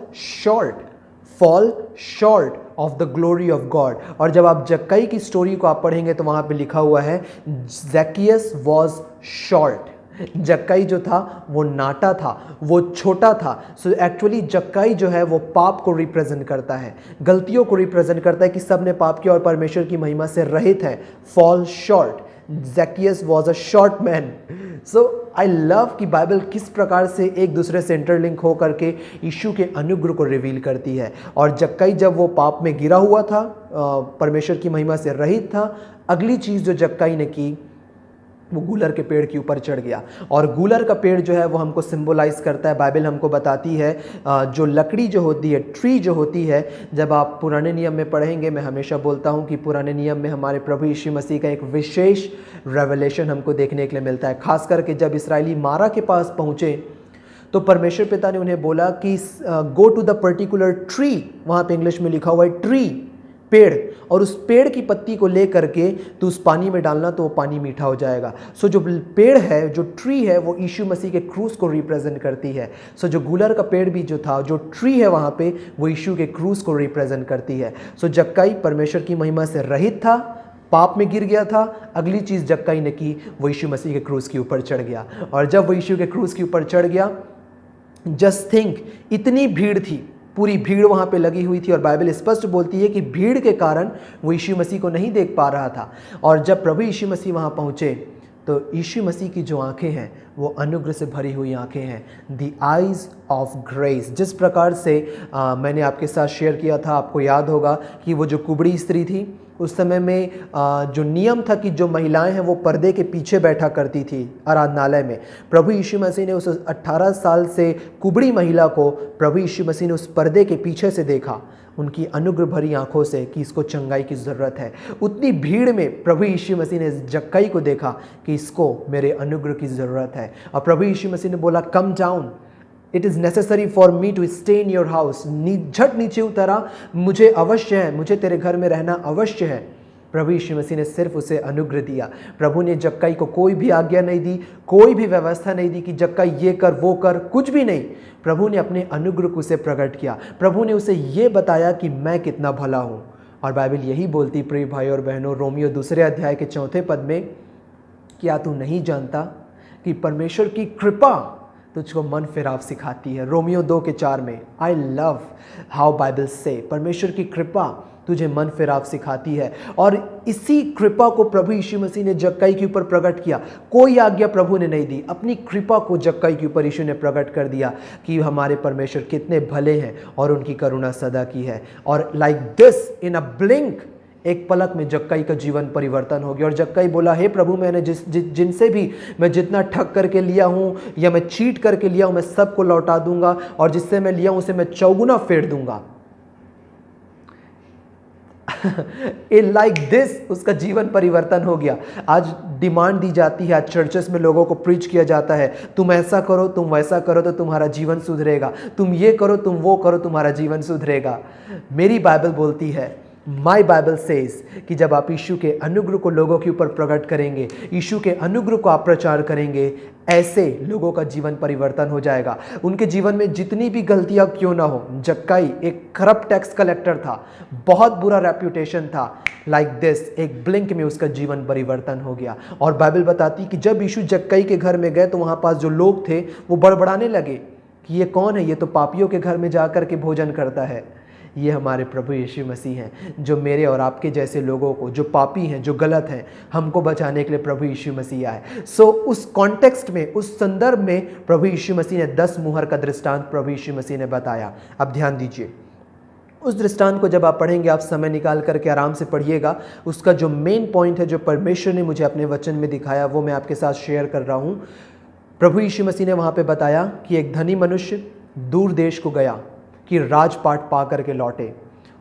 short of the glory of God. और जब आप जक्कई की स्टोरी को आप पढ़ेंगे तो वहाँ पे लिखा हुआ है ज़क्कियस वॉज शॉर्ट। जक्कई जो था वो नाटा था, वो छोटा था। सो एक्चुअली जक्कई जो है वो पाप को रिप्रेजेंट करता है, गलतियों को रिप्रेजेंट करता है कि सब ने पाप किया और परमेश्वर की महिमा से रहित है। Fall short, Zacchaeus was a short man. So I love कि बाइबल किस प्रकार से एक दूसरे से इंटरलिंक हो करके यीशु के अनुग्रह को रिवील करती है। और जक्कई जब वो पाप में गिरा हुआ था, परमेश्वर की महिमा से रहित था, अगली चीज़ जो जक्कई ने की वो गूलर के पेड़ के ऊपर चढ़ गया। और गूलर का पेड़ जो है वो हमको सिंबलाइज करता है, बाइबल हमको बताती है जो लकड़ी जो होती है, ट्री जो होती है, जब आप पुराने नियम में पढ़ेंगे, मैं हमेशा बोलता हूँ कि पुराने नियम में हमारे प्रभु यीशु मसीह का एक विशेष रेवलेशन हमको देखने के लिए मिलता है। खास करके जब इस्राएली मारा के पास पहुँचे तो परमेश्वर पिता ने उन्हें बोला कि go to the particular tree, वहाँ पे इंग्लिश में लिखा हुआ है ट्री, पेड़, और उस पेड़ की पत्ती को ले करके तो उस पानी में डालना तो वो पानी मीठा हो जाएगा। सो जो पेड़ है, जो ट्री है, वो यीशु मसीह के क्रूस को रिप्रेजेंट करती है। सो जो गूलर का पेड़ भी जो था, जो ट्री है वहाँ पे, वो यीशु के क्रूस को रिप्रेजेंट करती है। सो जक्कई परमेश्वर की महिमा से रहित था, पाप में गिर गया था। अगली चीज़ जक्कई ने की, वो यीशु मसीह के क्रूस के ऊपर चढ़ गया। और जब वो यीशु के क्रूस के ऊपर चढ़ गया, जस्ट थिंक, इतनी भीड़ थी, पूरी भीड़ वहाँ पे लगी हुई थी। और बाइबल स्पष्ट बोलती है कि भीड़ के कारण वो यीशु मसीह को नहीं देख पा रहा था। और जब प्रभु यीशु मसीह वहाँ पहुँचे तो यीशु मसीह की जो आंखें हैं वो अनुग्रह से भरी हुई आंखें हैं, द आइज़ ऑफ ग्रेस। जिस प्रकार से मैंने आपके साथ शेयर किया था, आपको याद होगा कि वो जो कुबड़ी स्त्री थी, उस समय में जो नियम था कि जो महिलाएं हैं वो पर्दे के पीछे बैठा करती थी आराधनालय में। प्रभु यीशु मसीह ने उस 18 साल से कुबड़ी महिला को प्रभु यीशु मसीह ने उस पर्दे के पीछे से देखा, उनकी अनुग्रह भरी आंखों से, कि इसको चंगाई की ज़रूरत है। उतनी भीड़ में प्रभु यीशु मसीह ने जक्कई को देखा कि इसको मेरे अनुग्रह की ज़रूरत है। और प्रभु यीशु मसीह ने बोला, come down, it is necessary for me to stay in your house. झट नीचे उतरा, मुझे अवश्य है, मुझे तेरे घर में रहना अवश्य है। प्रभु यीशु मसीह ने सिर्फ उसे अनुग्रह दिया। प्रभु ने जक्कई को कोई भी आज्ञा नहीं दी, कोई भी व्यवस्था नहीं दी कि जक्कई ये कर वो कर, कुछ भी नहीं। प्रभु ने अपने अनुग्रह को उसे प्रकट किया। प्रभु ने उसे ये बताया कि मैं कितना भला हूँ। और बाइबल यही बोलती, प्रिय भाई और बहनों, रोमियो 2 अध्याय के 4 पद में, क्या तू नहीं जानता कि परमेश्वर की कृपा तुझको मन फिराव सिखाती है। रोमियो 2:4 में, आई लव हाउ बाइबल से, परमेश्वर की कृपा तुझे मन फिराव सिखाती है। और इसी कृपा को प्रभु यीशु मसीह ने जक्कई के ऊपर प्रकट किया। कोई आज्ञा प्रभु ने नहीं दी, अपनी कृपा को जक्कई के ऊपर यीशु ने प्रकट कर दिया कि हमारे परमेश्वर कितने भले हैं और उनकी करुणा सदा की है। और like this, in a blink, एक पलक में जक्कई का जीवन परिवर्तन हो गया। और जक्कई बोला, हे प्रभु, मैंने जिनसे भी मैं जितना ठग करके लिया हूँ या मैं चीट करके लिया हूँ, मैं सबको लौटा दूंगा, और जिससे मैं लिया हूँ उसे मैं चौगुना फेर दूंगा। लाइक दिस उसका जीवन परिवर्तन हो गया। आज डिमांड दी जाती है, आज चर्चेस में लोगों को प्रीच किया जाता है, तुम ऐसा करो, तुम वैसा करो तो तुम्हारा जीवन सुधरेगा, तुम ये करो, तुम वो करो, तुम्हारा जीवन सुधरेगा। मेरी बाइबल बोलती है, माई बाइबल सेज, कि जब आप यीशु के अनुग्रह को लोगों के ऊपर प्रकट करेंगे, यीशु के अनुग्रह को आप प्रचार करेंगे, ऐसे लोगों का जीवन परिवर्तन हो जाएगा। उनके जीवन में जितनी भी गलतियां क्यों ना हो, जक्कई एक करप्ट टैक्स कलेक्टर था, बहुत बुरा रेप्यूटेशन था, लाइक दिस एक ब्लिंक में उसका जीवन परिवर्तन हो गया। और बाइबल बताती कि जब यीशु जक्कई के घर में गए तो वहाँ पास जो लोग थे वो बड़बड़ाने लगे कि ये कौन है, ये तो पापियों के घर में जाकर के भोजन करता है। ये हमारे प्रभु यीशु मसीह हैं, जो मेरे और आपके जैसे लोगों को, जो पापी हैं, जो गलत हैं, हमको बचाने के लिए प्रभु यीशु मसीह आए। उस कॉन्टेक्स्ट में, उस संदर्भ में प्रभु यीशु मसीह ने 10 मुहर का दृष्टांत प्रभु यीशु मसीह ने बताया। अब ध्यान दीजिए, उस दृष्टांत को जब आप पढ़ेंगे, आप समय निकाल करके आराम से पढ़िएगा। उसका जो मेन पॉइंट है, जो परमेश्वर ने मुझे अपने वचन में दिखाया, वो मैं आपके साथ शेयर कर रहा हूँ। प्रभु यीशु मसीह ने वहाँ पे बताया कि एक धनी मनुष्य दूर देश को गया कि राजपाट पा करके लौटे।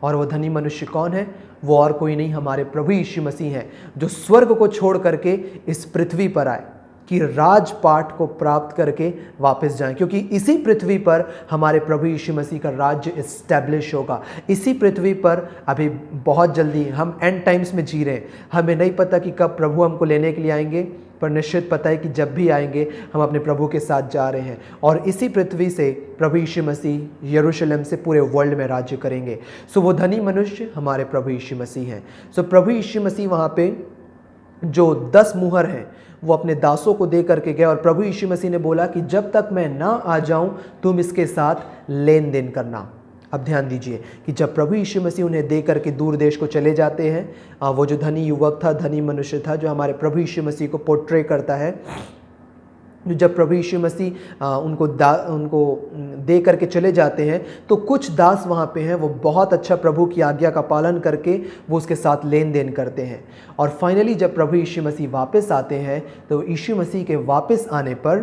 और वो धनी मनुष्य कौन है? वो और कोई नहीं, हमारे प्रभु यीशु मसीह हैं, जो स्वर्ग को छोड़ करके इस पृथ्वी पर आए। कि राजपाट को प्राप्त करके वापस जाएं, क्योंकि इसी पृथ्वी पर हमारे प्रभु यीशु मसीह का राज्य एस्टैब्लिश होगा। इसी पृथ्वी पर अभी बहुत जल्दी हम एंड टाइम्स में जी रहे हैं। हमें नहीं पता कि कब प्रभु हमको लेने के लिए आएंगे, पर निश्चित पता है कि जब भी आएंगे हम अपने प्रभु के साथ जा रहे हैं और इसी पृथ्वी से प्रभु यीशु मसीह यरूशलेम से पूरे वर्ल्ड में राज्य करेंगे। सो वो धनी मनुष्य हमारे प्रभु यीशु मसीह हैं। सो प्रभु यीशु मसीह वहाँ पे जो 10 मुहर हैं वो अपने दासों को दे करके गए और प्रभु यीशु मसीह ने बोला कि जब तक मैं ना आ जाऊं तुम इसके साथ लेन देन करना। अब ध्यान दीजिए कि जब प्रभु यीशु मसीह उन्हें दे करके दूर देश को चले जाते हैं, वो जो धनी युवक था, धनी मनुष्य था, जो हमारे प्रभु यीशु मसीह को पोर्ट्रे करता है, जब प्रभु यीशु मसीह उनको दे करके चले जाते हैं तो कुछ दास वहाँ पे हैं, वो बहुत अच्छा प्रभु की आज्ञा का पालन करके वो उसके साथ लेन देन करते हैं। और फाइनली जब प्रभु यीशु मसीह वापस आते हैं तो यीशु मसीह के वापस आने पर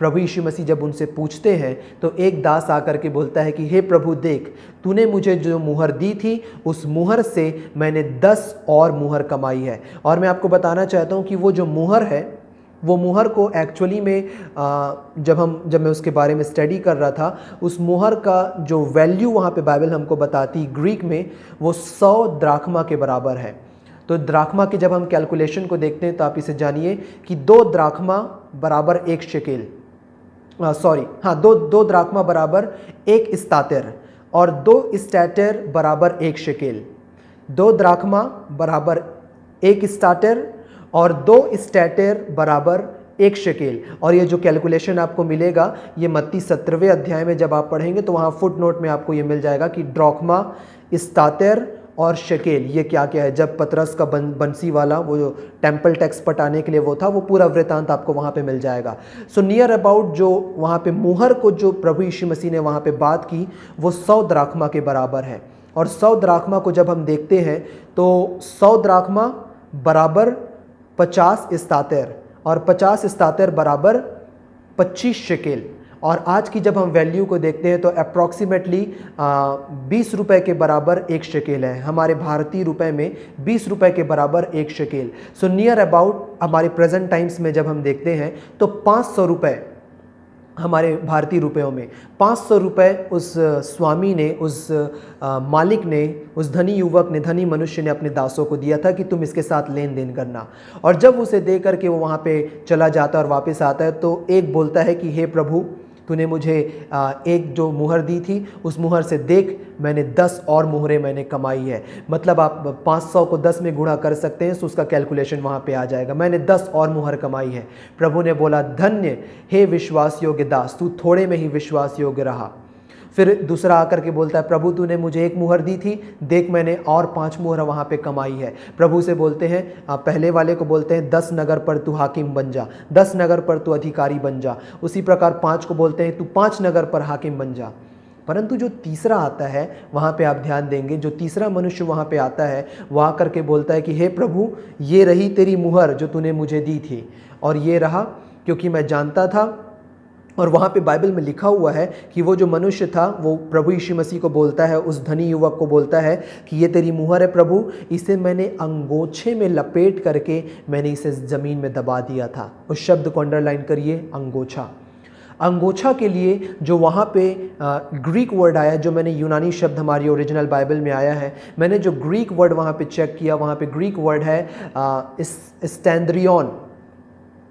प्रभु यीशु मसीह जब उनसे पूछते हैं तो एक दास आकर के बोलता है कि हे प्रभु देख, तूने मुझे जो मुहर दी थी उस मुहर से मैंने 10 और मुहर कमाई है। और मैं आपको बताना चाहता हूँ कि वो जो मुहर है, वो मुहर को एक्चुअली में जब मैं उसके बारे में स्टडी कर रहा था, उस मुहर का जो वैल्यू वहाँ पे बाइबल हमको बताती ग्रीक में वो 100 द्राखमा के बराबर है। तो द्राखमा की जब हम कैलकुलेशन को देखते हैं तो आप इसे जानिए कि 2 द्राखमा बराबर 1 शेकेल, दो द्राखमा बराबर 1 स्तातिर और 2 स्तातिर बराबर 1 शेकेल। 2 द्राखमा बराबर 1 स्तातिर और 2 स्तातिर बराबर 1 शेकेल। और ये जो कैलकुलेशन आपको मिलेगा ये मत्ती 17वें अध्याय में जब आप पढ़ेंगे तो वहाँ फुट नोट में आपको ये मिल जाएगा कि ड्राखमा, स्तातिर और शेकेल ये क्या क्या है। जब पतरस का बंसी वाला वो जो टेम्पल टैक्स पटाने के लिए वो था, वो पूरा वृतांत आपको वहाँ पे मिल जाएगा। सो नियर अबाउट जो वहाँ पे मुहर को जो प्रभु यीशु मसीह ने वहाँ पे बात की वो 100 द्राखमा के बराबर है। और 100 द्राखमा को जब हम देखते हैं तो 100 द्राखमा बराबर 50 स्तातिर और 50 स्तातिर बराबर 25 शेकेल। और आज की जब हम वैल्यू को देखते हैं तो अप्रॉक्सीमेटली 20 रुपए के बराबर 1 शेकेल है। हमारे भारतीय रुपए में 20 रुपए के बराबर 1 शेकेल। सो नियर अबाउट हमारे प्रेजेंट टाइम्स में जब हम देखते हैं तो 500 रुपये हमारे भारतीय रुपयों में 500 रुपये उस स्वामी ने, उस मालिक ने, उस धनी युवक ने, धनी मनुष्य ने अपने दासों को दिया था कि तुम इसके साथ लेन देन करना। और जब उसे दे करके वो वहाँ पे चला जाता है और वापस आता है तो एक बोलता है कि हे प्रभु, तूने मुझे एक जो मुहर दी थी उस मुहर से देख मैंने 10 और मुहरें मैंने कमाई है। मतलब आप 500 को 10 में गुणा कर सकते हैं तो उसका कैलकुलेशन वहाँ पे आ जाएगा। मैंने 10 और मुहर कमाई है। प्रभु ने बोला, धन्य हे विश्वास योग्य दास, तू थोड़े में ही विश्वास योग्य रहा। फिर दूसरा आकर के बोलता है, प्रभु तूने मुझे 1 मुहर दी थी, देख मैंने और 5 मुहर वहाँ पे कमाई है। प्रभु से बोलते हैं, पहले वाले को बोलते हैं 10 नगर पर तू हाकिम बन जा, 10 नगर पर तू अधिकारी बन जा। उसी प्रकार 5 को बोलते हैं तू 5 नगर पर हाकिम बन जा। परंतु जो तीसरा आता है वहाँ पे आप ध्यान देंगे, जो तीसरा मनुष्य वहाँ पे आता है वो आकर के बोलता है कि हे प्रभु, ये रही तेरी मुहर जो तूने मुझे दी थी और ये रहा क्योंकि मैं जानता था। और वहाँ पे बाइबल में लिखा हुआ है कि वो जो मनुष्य था वो प्रभु यीशु मसीह को बोलता है, उस धनी युवक को बोलता है कि ये तेरी मुहर है प्रभु, इसे मैंने अंगोछे में लपेट करके मैंने इसे ज़मीन में दबा दिया था। उस शब्द को अंडरलाइन करिए, अंगोछा। अंगोछा के लिए जो वहाँ पे ग्रीक वर्ड आया, जो मैंने यूनानी शब्द हमारी ओरिजिनल बाइबल में आया है, मैंने जो ग्रीक वर्ड वहाँ पे चेक किया, वहाँ पे ग्रीक वर्ड है सैंद्रियन।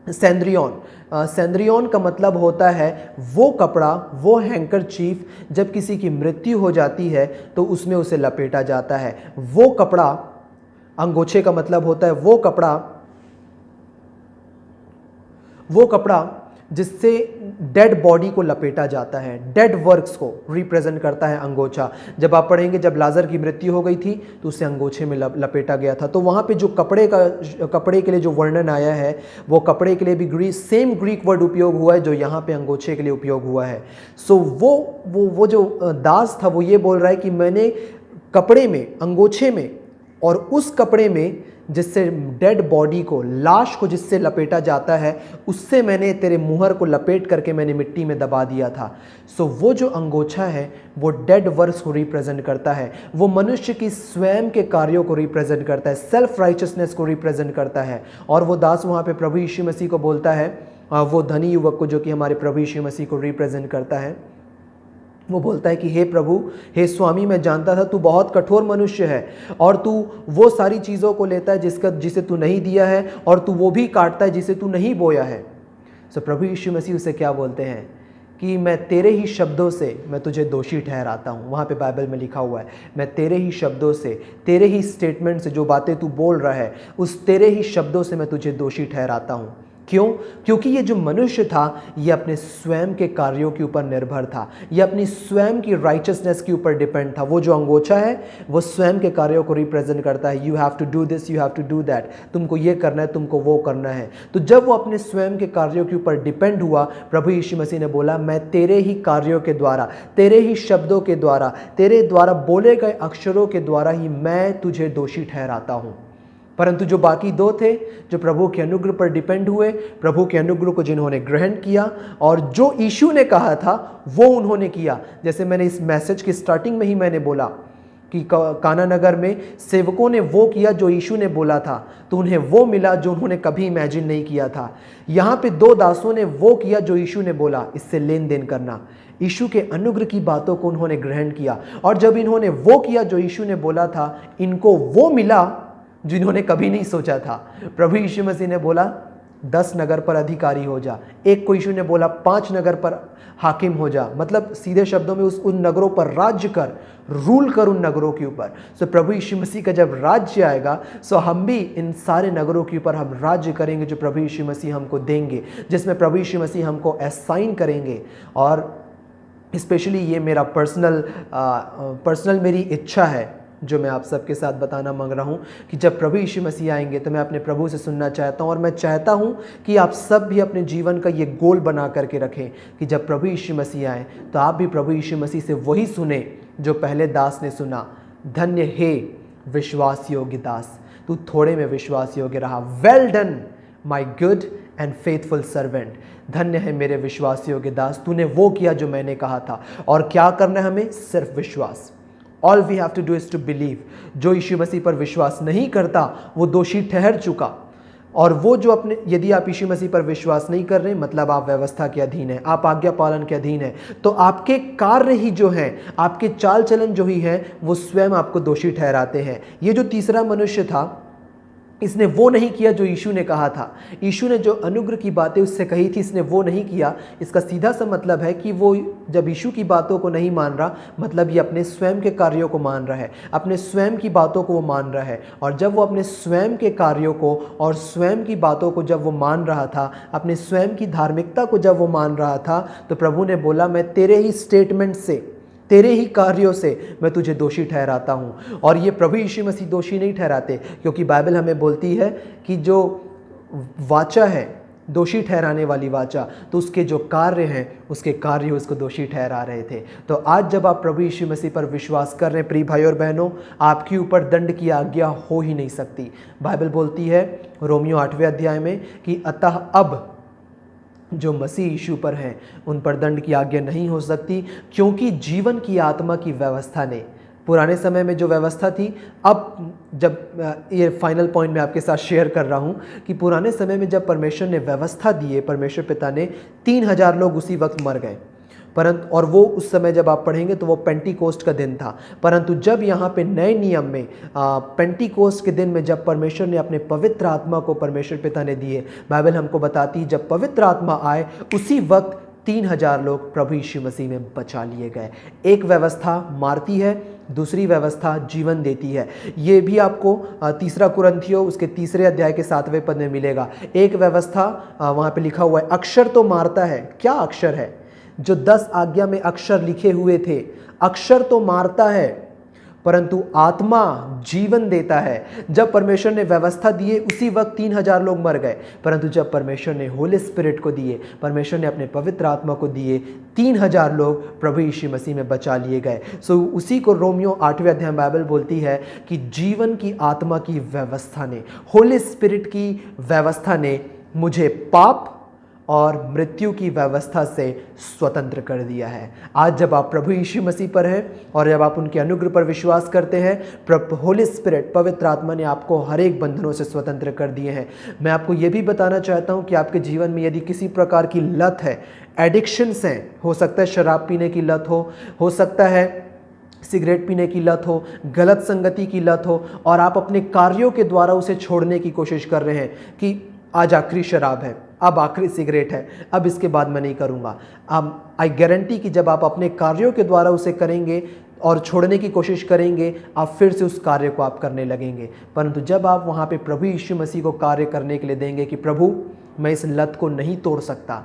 सैंद्रियन का मतलब होता है वो कपड़ा, वो हैंकरचीफ जब किसी की मृत्यु हो जाती है तो उसमें उसे लपेटा जाता है। वो कपड़ा, अंगोछे का मतलब होता है वो कपड़ा जिससे डेड बॉडी को लपेटा जाता है, डेड वर्क्स को रिप्रेजेंट करता है अंगोछा। जब आप पढ़ेंगे जब लाजर की मृत्यु हो गई थी तो उसे अंगोछे में लपेटा गया था। तो वहाँ पे जो कपड़े के लिए जो वर्णन आया है वो कपड़े के लिए भी सेम ग्रीक वर्ड उपयोग हुआ है जो यहाँ पे अंगोछे के लिए उपयोग हुआ है। सो वो जो दास था वो ये बोल रहा है कि मैंने कपड़े में, अंगोछे में और उस कपड़े में जिससे डेड बॉडी को, लाश को जिससे लपेटा जाता है, उससे मैंने तेरे मुहर को लपेट करके मैंने मिट्टी में दबा दिया था। सो वो जो अंगोछा है वो डेड वर्क्स को रिप्रेजेंट करता है, वो मनुष्य की स्वयं के कार्यों को रिप्रेजेंट करता है, सेल्फ राइचियसनेस को रिप्रेजेंट करता है। और वो दास वहाँ पे प्रभु यीशु मसीह को बोलता है, वो धनी युवक को जो कि हमारे प्रभु यीशु मसीह को रिप्रेजेंट करता है, वो बोलता है कि हे प्रभु, हे स्वामी, मैं जानता था तू बहुत कठोर मनुष्य है और तू वो सारी चीज़ों को लेता है जिसे तू नहीं दिया है, और तू वो भी काटता है जिसे तू नहीं बोया है। सो प्रभु यीशु मसीह उसे क्या बोलते हैं कि मैं तेरे ही शब्दों से मैं तुझे दोषी ठहराता हूँ। वहाँ पे बाइबल में लिखा हुआ है, मैं तेरे ही शब्दों से, तेरे ही स्टेटमेंट से, जो बातें तू बोल रहा है उस तेरे ही शब्दों से मैं तुझे दोषी ठहराता हूँ। क्यों? क्योंकि ये जो मनुष्य था ये अपने स्वयं के कार्यों के ऊपर निर्भर था, ये अपनी स्वयं की राइचियसनेस के ऊपर डिपेंड था। वो जो अंगोछा है वो स्वयं के कार्यों को रिप्रेजेंट करता है। You have to do this, you have to do that, तुमको ये करना है, तुमको वो करना है। तो जब वो अपने स्वयं के कार्यों के ऊपर डिपेंड हुआ, प्रभु यीशु मसीह ने बोला, मैं तेरे ही कार्यों के द्वारा, तेरे ही शब्दों के द्वारा, तेरे द्वारा बोले गए अक्षरों के द्वारा ही मैं तुझे दोषी ठहराता हूँ। परंतु जो बाकी दो थे, जो प्रभु के अनुग्रह पर डिपेंड हुए, प्रभु के अनुग्रह को जिन्होंने ग्रहण किया और जो यीशु ने कहा था वो उन्होंने किया। जैसे मैंने इस मैसेज की स्टार्टिंग में ही मैंने बोला कि काना नगर में सेवकों ने वो किया जो यीशु ने बोला था, तो उन्हें वो मिला जो उन्होंने कभी इमेजिन नहीं किया था। यहाँ पे दो दासों ने वो किया जो यीशु ने बोला, इससे लेन देन करना। यीशु के अनुग्रह की बातों को उन्होंने ग्रहण किया, और जब इन्होंने वो किया जो यीशु ने बोला था, इनको वो मिला जिन्होंने कभी नहीं सोचा था। प्रभु यीशु मसीह ने बोला 10 नगर पर अधिकारी हो जा, एक को यीशु ने बोला 5 नगर पर हाकिम हो जा, मतलब सीधे शब्दों में उन नगरों पर राज्य कर, रूल कर उन नगरों के ऊपर। सो प्रभु यीशु मसीह का जब राज्य आएगा, सो हम भी इन सारे नगरों के ऊपर हम राज्य करेंगे जो प्रभु यीशु मसीह हमको देंगे, जिसमें प्रभु यीशु मसीह हमको असाइन करेंगे। और स्पेशली ये मेरा पर्सनल मेरी इच्छा है जो मैं आप सबके साथ बताना मांग रहा हूँ कि जब प्रभु यीशु मसीह आएंगे तो मैं अपने प्रभु से सुनना चाहता हूँ, और मैं चाहता हूँ कि आप सब भी अपने जीवन का ये गोल बना करके रखें कि जब प्रभु यीशु मसीह आए तो आप भी प्रभु यीशु मसीह से वही सुने जो पहले दास ने सुना, धन्य हे विश्वास योग्य दास, तू थोड़े में विश्वास योग्य रहा, well done my good and faithful servant. धन्य है मेरे विश्वास योग्य दास, तूने वो किया जो मैंने कहा था। और क्या करना है हमें? सिर्फ विश्वास। All we have to do is to believe। जो यीशु मसीह पर विश्वास नहीं करता वो दोषी ठहर चुका, और वो जो अपने, यदि आप यीशु मसीह पर विश्वास नहीं कर रहे, मतलब आप व्यवस्था के अधीन हैं, आप आज्ञा पालन के अधीन हैं, तो आपके कार्य ही जो हैं, आपके चाल चलन जो ही हैं, वो स्वयं आपको दोषी ठहराते हैं। ये जो तीसरा मनुष्य था, इसने वो नहीं किया जो यीशु ने कहा था। यीशु ने जो अनुग्रह की बातें उससे कही थी, इसने वो नहीं किया। इसका सीधा सा मतलब है कि वो जब यीशु की बातों को नहीं मान रहा, मतलब ये अपने स्वयं के कार्यों को मान रहा है, अपने स्वयं की बातों को वो मान रहा है। और जब वो अपने स्वयं के कार्यों को और स्वयं की बातों को जब वो मान रहा था, अपने स्वयं की धार्मिकता को जब वो मान रहा था, तो प्रभु ने बोला, मैं तेरे ही स्टेटमेंट से, तेरे ही कार्यों से मैं तुझे दोषी ठहराता हूँ। और ये प्रभु यीशु मसीह दोषी नहीं ठहराते, क्योंकि बाइबल हमें बोलती है कि जो वाचा है दोषी ठहराने वाली वाचा, तो उसके जो कार्य हैं, उसके कार्य उसको दोषी ठहरा रहे थे। तो आज जब आप प्रभु यीशु मसीह पर विश्वास कर रहे हैं प्रिय भाई और बहनों, आपके ऊपर दंड की आज्ञा हो ही नहीं सकती। बाइबल बोलती है रोमियो 8वें अध्याय में कि अतः अब जो मसीह यीशु पर हैं उन पर दंड की आज्ञा नहीं हो सकती, क्योंकि जीवन की आत्मा की व्यवस्था ने, पुराने समय में जो व्यवस्था थी, अब जब ये फाइनल पॉइंट मैं आपके साथ शेयर कर रहा हूँ कि पुराने समय में जब परमेश्वर ने व्यवस्था दी है, परमेश्वर पिता ने, 3000 लोग उसी वक्त मर गए। परंतु और वो उस समय जब आप पढ़ेंगे तो वो पेंटीकोस्ट का दिन था। परंतु जब यहाँ पे नए नियम में पेंटीकोस्ट के दिन में जब परमेश्वर ने अपने पवित्र आत्मा को परमेश्वर पिता ने दिए, बाइबल हमको बताती है जब पवित्र आत्मा आए उसी वक्त 3000 लोग प्रभु यीशु मसीह में बचा लिए गए। एक व्यवस्था मारती है, दूसरी व्यवस्था जीवन देती है। ये भी आपको 3 कुरिन्थियों उसके 3 अध्याय के 7वें पद में मिलेगा। एक व्यवस्था वहाँ पे लिखा हुआ है, अक्षर तो मारता है। क्या अक्षर है? जो 10 आज्ञा में अक्षर लिखे हुए थे, अक्षर तो मारता है, परंतु आत्मा जीवन देता है। जब परमेश्वर ने व्यवस्था दिए उसी वक्त 3000 लोग मर गए, परंतु जब परमेश्वर ने होली स्पिरिट को दिए, परमेश्वर ने अपने पवित्र आत्मा को दिए, 3000 लोग प्रभु यीशु मसीह में बचा लिए गए। सो उसी को रोमियो 8वें अध्याय बाइबल बोलती है कि जीवन की आत्मा की व्यवस्था ने, होली स्पिरिट की व्यवस्था ने मुझे पाप और मृत्यु की व्यवस्था से स्वतंत्र कर दिया है। आज जब आप प्रभु यीशु मसीह पर हैं और जब आप उनके अनुग्रह पर विश्वास करते हैं, होली स्पिरिट पवित्र आत्मा ने आपको हर एक बंधनों से स्वतंत्र कर दिए हैं। मैं आपको ये भी बताना चाहता हूँ कि आपके जीवन में यदि किसी प्रकार की लत है, एडिक्शंस हैं, हो सकता है शराब पीने की लत हो सकता है सिगरेट पीने की लत हो, गलत संगति की लत हो, और आप अपने कार्यों के द्वारा उसे छोड़ने की कोशिश कर रहे हैं कि आज आखिरी शराब है, अब आखिरी सिगरेट है, अब इसके बाद मैं नहीं करूँगा। अब आई गारंटी कि जब आप अपने कार्यों के द्वारा उसे करेंगे और छोड़ने की कोशिश करेंगे, आप फिर से उस कार्य को आप करने लगेंगे। परंतु जब आप वहाँ पे प्रभु यीशु मसीह को कार्य करने के लिए देंगे कि प्रभु मैं इस लत को नहीं तोड़ सकता,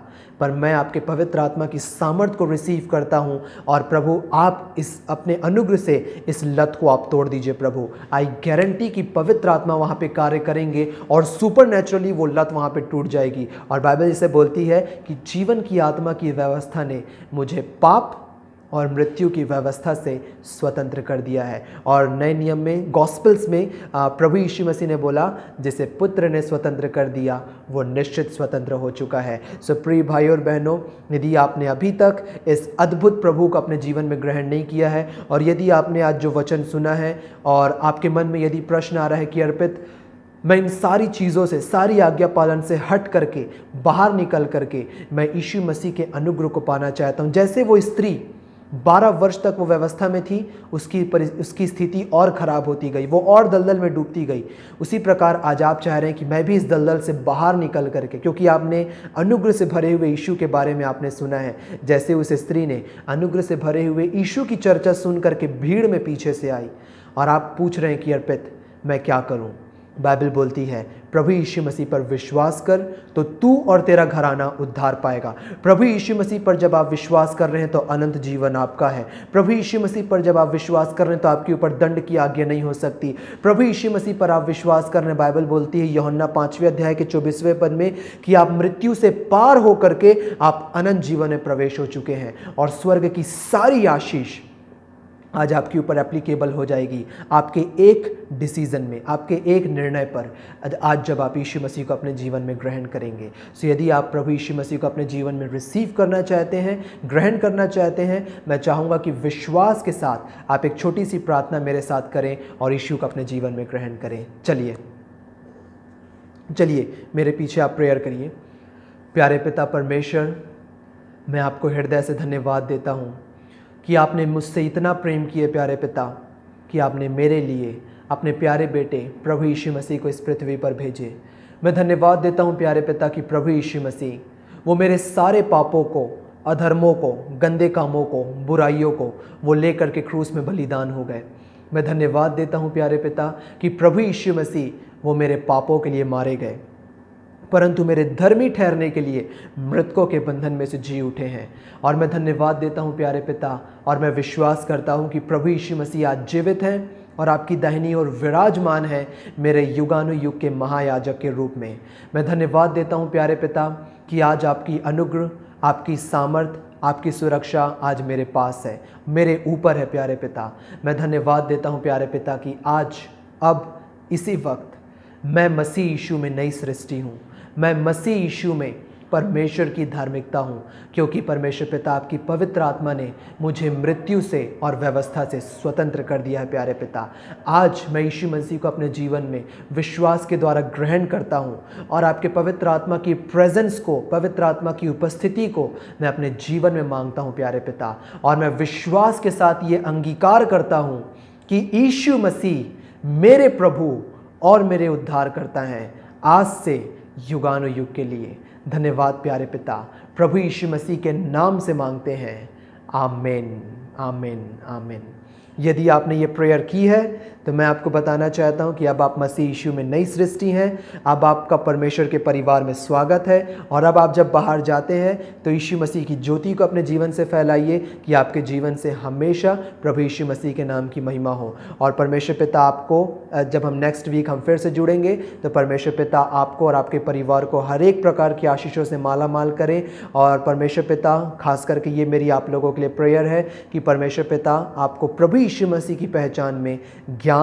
पर मैं आपके पवित्र आत्मा की सामर्थ को रिसीव करता हूँ, और प्रभु आप इस अपने अनुग्रह से इस लत को आप तोड़ दीजिए प्रभु। आई गारंटी कि पवित्र आत्मा वहाँ पे कार्य करेंगे और सुपरनेचुरली वो लत वहाँ पे टूट जाएगी। और बाइबल इसे बोलती है कि जीवन की आत्मा की व्यवस्था ने मुझे पाप और मृत्यु की व्यवस्था से स्वतंत्र कर दिया है। और नए नियम में, गॉस्पेल्स में प्रभु यीशु मसीह ने बोला, जिसे पुत्र ने स्वतंत्र कर दिया वो निश्चित स्वतंत्र हो चुका है। सो प्रिय भाइयों और बहनों, यदि आपने अभी तक इस अद्भुत प्रभु को अपने जीवन में ग्रहण नहीं किया है, और यदि आपने आज जो वचन सुना है और आपके मन में यदि प्रश्न आ रहा है कि अर्पित, मैं इन सारी चीज़ों से, सारी आज्ञा पालन से हट करके, बाहर निकल करके मैं यीशु मसीह के अनुग्रह को पाना चाहता हूँ। जैसे वो स्त्री 12 वर्ष तक वो व्यवस्था में थी, उसकी स्थिति और ख़राब होती गई, वो और दलदल में डूबती गई। उसी प्रकार आज आप चाह रहे हैं कि मैं भी इस दलदल से बाहर निकल करके, क्योंकि आपने अनुग्रह से भरे हुए यीशु के बारे में आपने सुना है, जैसे उस स्त्री ने अनुग्रह से भरे हुए यीशु की चर्चा सुन करके भीड़ में पीछे से आई, और आप पूछ रहे हैं कि अर्पित मैं क्या करूं? बाइबल बोलती है प्रभु यीशु मसीह पर विश्वास कर तो तू और तेरा घराना उद्धार पाएगा। प्रभु यीशु मसीह पर जब आप विश्वास कर रहे हैं तो अनंत जीवन आपका है। प्रभु यीशु मसीह पर जब आप विश्वास कर रहे हैं तो आपके ऊपर दंड की आज्ञा नहीं हो सकती। प्रभु यीशु मसीह पर आप विश्वास कर रहे हैं, बाइबल बोलती है यूहन्ना 5वें अध्याय के 24वें पद में कि आप मृत्यु से पार होकर के आप अनंत जीवन में प्रवेश हो चुके हैं, और स्वर्ग की सारी आशीष आज आपके ऊपर एप्लीकेबल हो जाएगी आपके एक डिसीजन में, आपके एक निर्णय पर, आज जब आप यीशु मसीह को अपने जीवन में ग्रहण करेंगे। सो यदि आप प्रभु यीशु मसीह को अपने जीवन में रिसीव करना चाहते हैं, ग्रहण करना चाहते हैं, मैं चाहूँगा कि विश्वास के साथ आप एक छोटी सी प्रार्थना मेरे साथ करें और यीशु को अपने जीवन में ग्रहण करें। चलिए मेरे पीछे आप प्रेयर करिए। प्यारे पिता परमेश्वर, मैं आपको हृदय से धन्यवाद देता हूँ कि आपने मुझसे इतना प्रेम किए प्यारे पिता, कि आपने मेरे लिए अपने प्यारे बेटे प्रभु यीशु मसीह को इस पृथ्वी पर भेजे। मैं धन्यवाद देता हूँ प्यारे पिता कि प्रभु यीशु मसीह वो मेरे सारे पापों को, अधर्मों को, गंदे कामों को, बुराइयों को वो लेकर के क्रूस में बलिदान हो गए। मैं धन्यवाद देता हूँ प्यारे पिता कि प्रभु यीशु मसीह वो मेरे पापों के लिए मारे गए, परंतु मेरे धर्मी ठहरने के लिए मृतकों के बंधन में से जी उठे हैं। और मैं धन्यवाद देता हूँ प्यारे पिता, और मैं विश्वास करता हूँ कि प्रभु यीशु मसीह आज जीवित हैं और आपकी दाहिनी ओर विराजमान है मेरे युगानुयुग के महायाजक के रूप में। मैं धन्यवाद देता हूँ प्यारे पिता कि आज आपकी अनुग्रह, आपकी सामर्थ, आपकी सुरक्षा आज मेरे पास है, मेरे ऊपर है प्यारे पिता। मैं धन्यवाद देता हूँ प्यारे पिता कि आज, अब, इसी वक्त मैं मसीह यीशु में नई सृष्टि हूँ। मैं मसीह यीशु में परमेश्वर की धार्मिकता हूँ, क्योंकि परमेश्वर पिता आपकी पवित्र आत्मा ने मुझे मृत्यु से और व्यवस्था से स्वतंत्र कर दिया है प्यारे पिता। आज मैं यीशु मसीह को अपने जीवन में विश्वास के द्वारा ग्रहण करता हूँ, और आपके पवित्र आत्मा की प्रेजेंस को, पवित्र आत्मा की उपस्थिति को मैं अपने जीवन में मांगता हूँ प्यारे पिता। और मैं विश्वास के साथ ये अंगीकार करता हूँ कि यीशु मसीह मेरे प्रभु और मेरे उद्धार करता है, आज से युगानुयुग के लिए। धन्यवाद प्यारे पिता, प्रभु यीशु मसीह के नाम से मांगते हैं, आमीन, आमीन, आमीन। यदि आपने ये प्रेयर की है तो मैं आपको बताना चाहता हूँ कि अब आप मसीह यीशु में नई सृष्टि हैं। अब आपका परमेश्वर के परिवार में स्वागत है। और अब आप जब बाहर जाते हैं तो यीशु मसीह की ज्योति को अपने जीवन से फैलाइए कि आपके जीवन से हमेशा प्रभु यीशु मसीह के नाम की महिमा हो। और परमेश्वर पिता आपको, जब हम नेक्स्ट वीक हम फिर से जुड़ेंगे, तो परमेश्वर पिता आपको और आपके परिवार को हर एक प्रकार की आशीषों से माला माल करें। और परमेश्वर पिता, खास करके ये मेरी आप लोगों के लिए प्रेयर है कि परमेश्वर पिता आपको प्रभु यीशु मसीह की पहचान में ज्ञान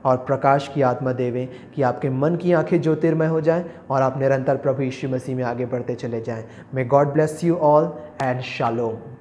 और प्रकाश की आत्मा देवें, कि आपके मन की आंखें ज्योतिर्मय हो जाएं और आप निरंतर प्रभु यीशु मसीह में आगे बढ़ते चले जाएं। May God bless you all and shalom.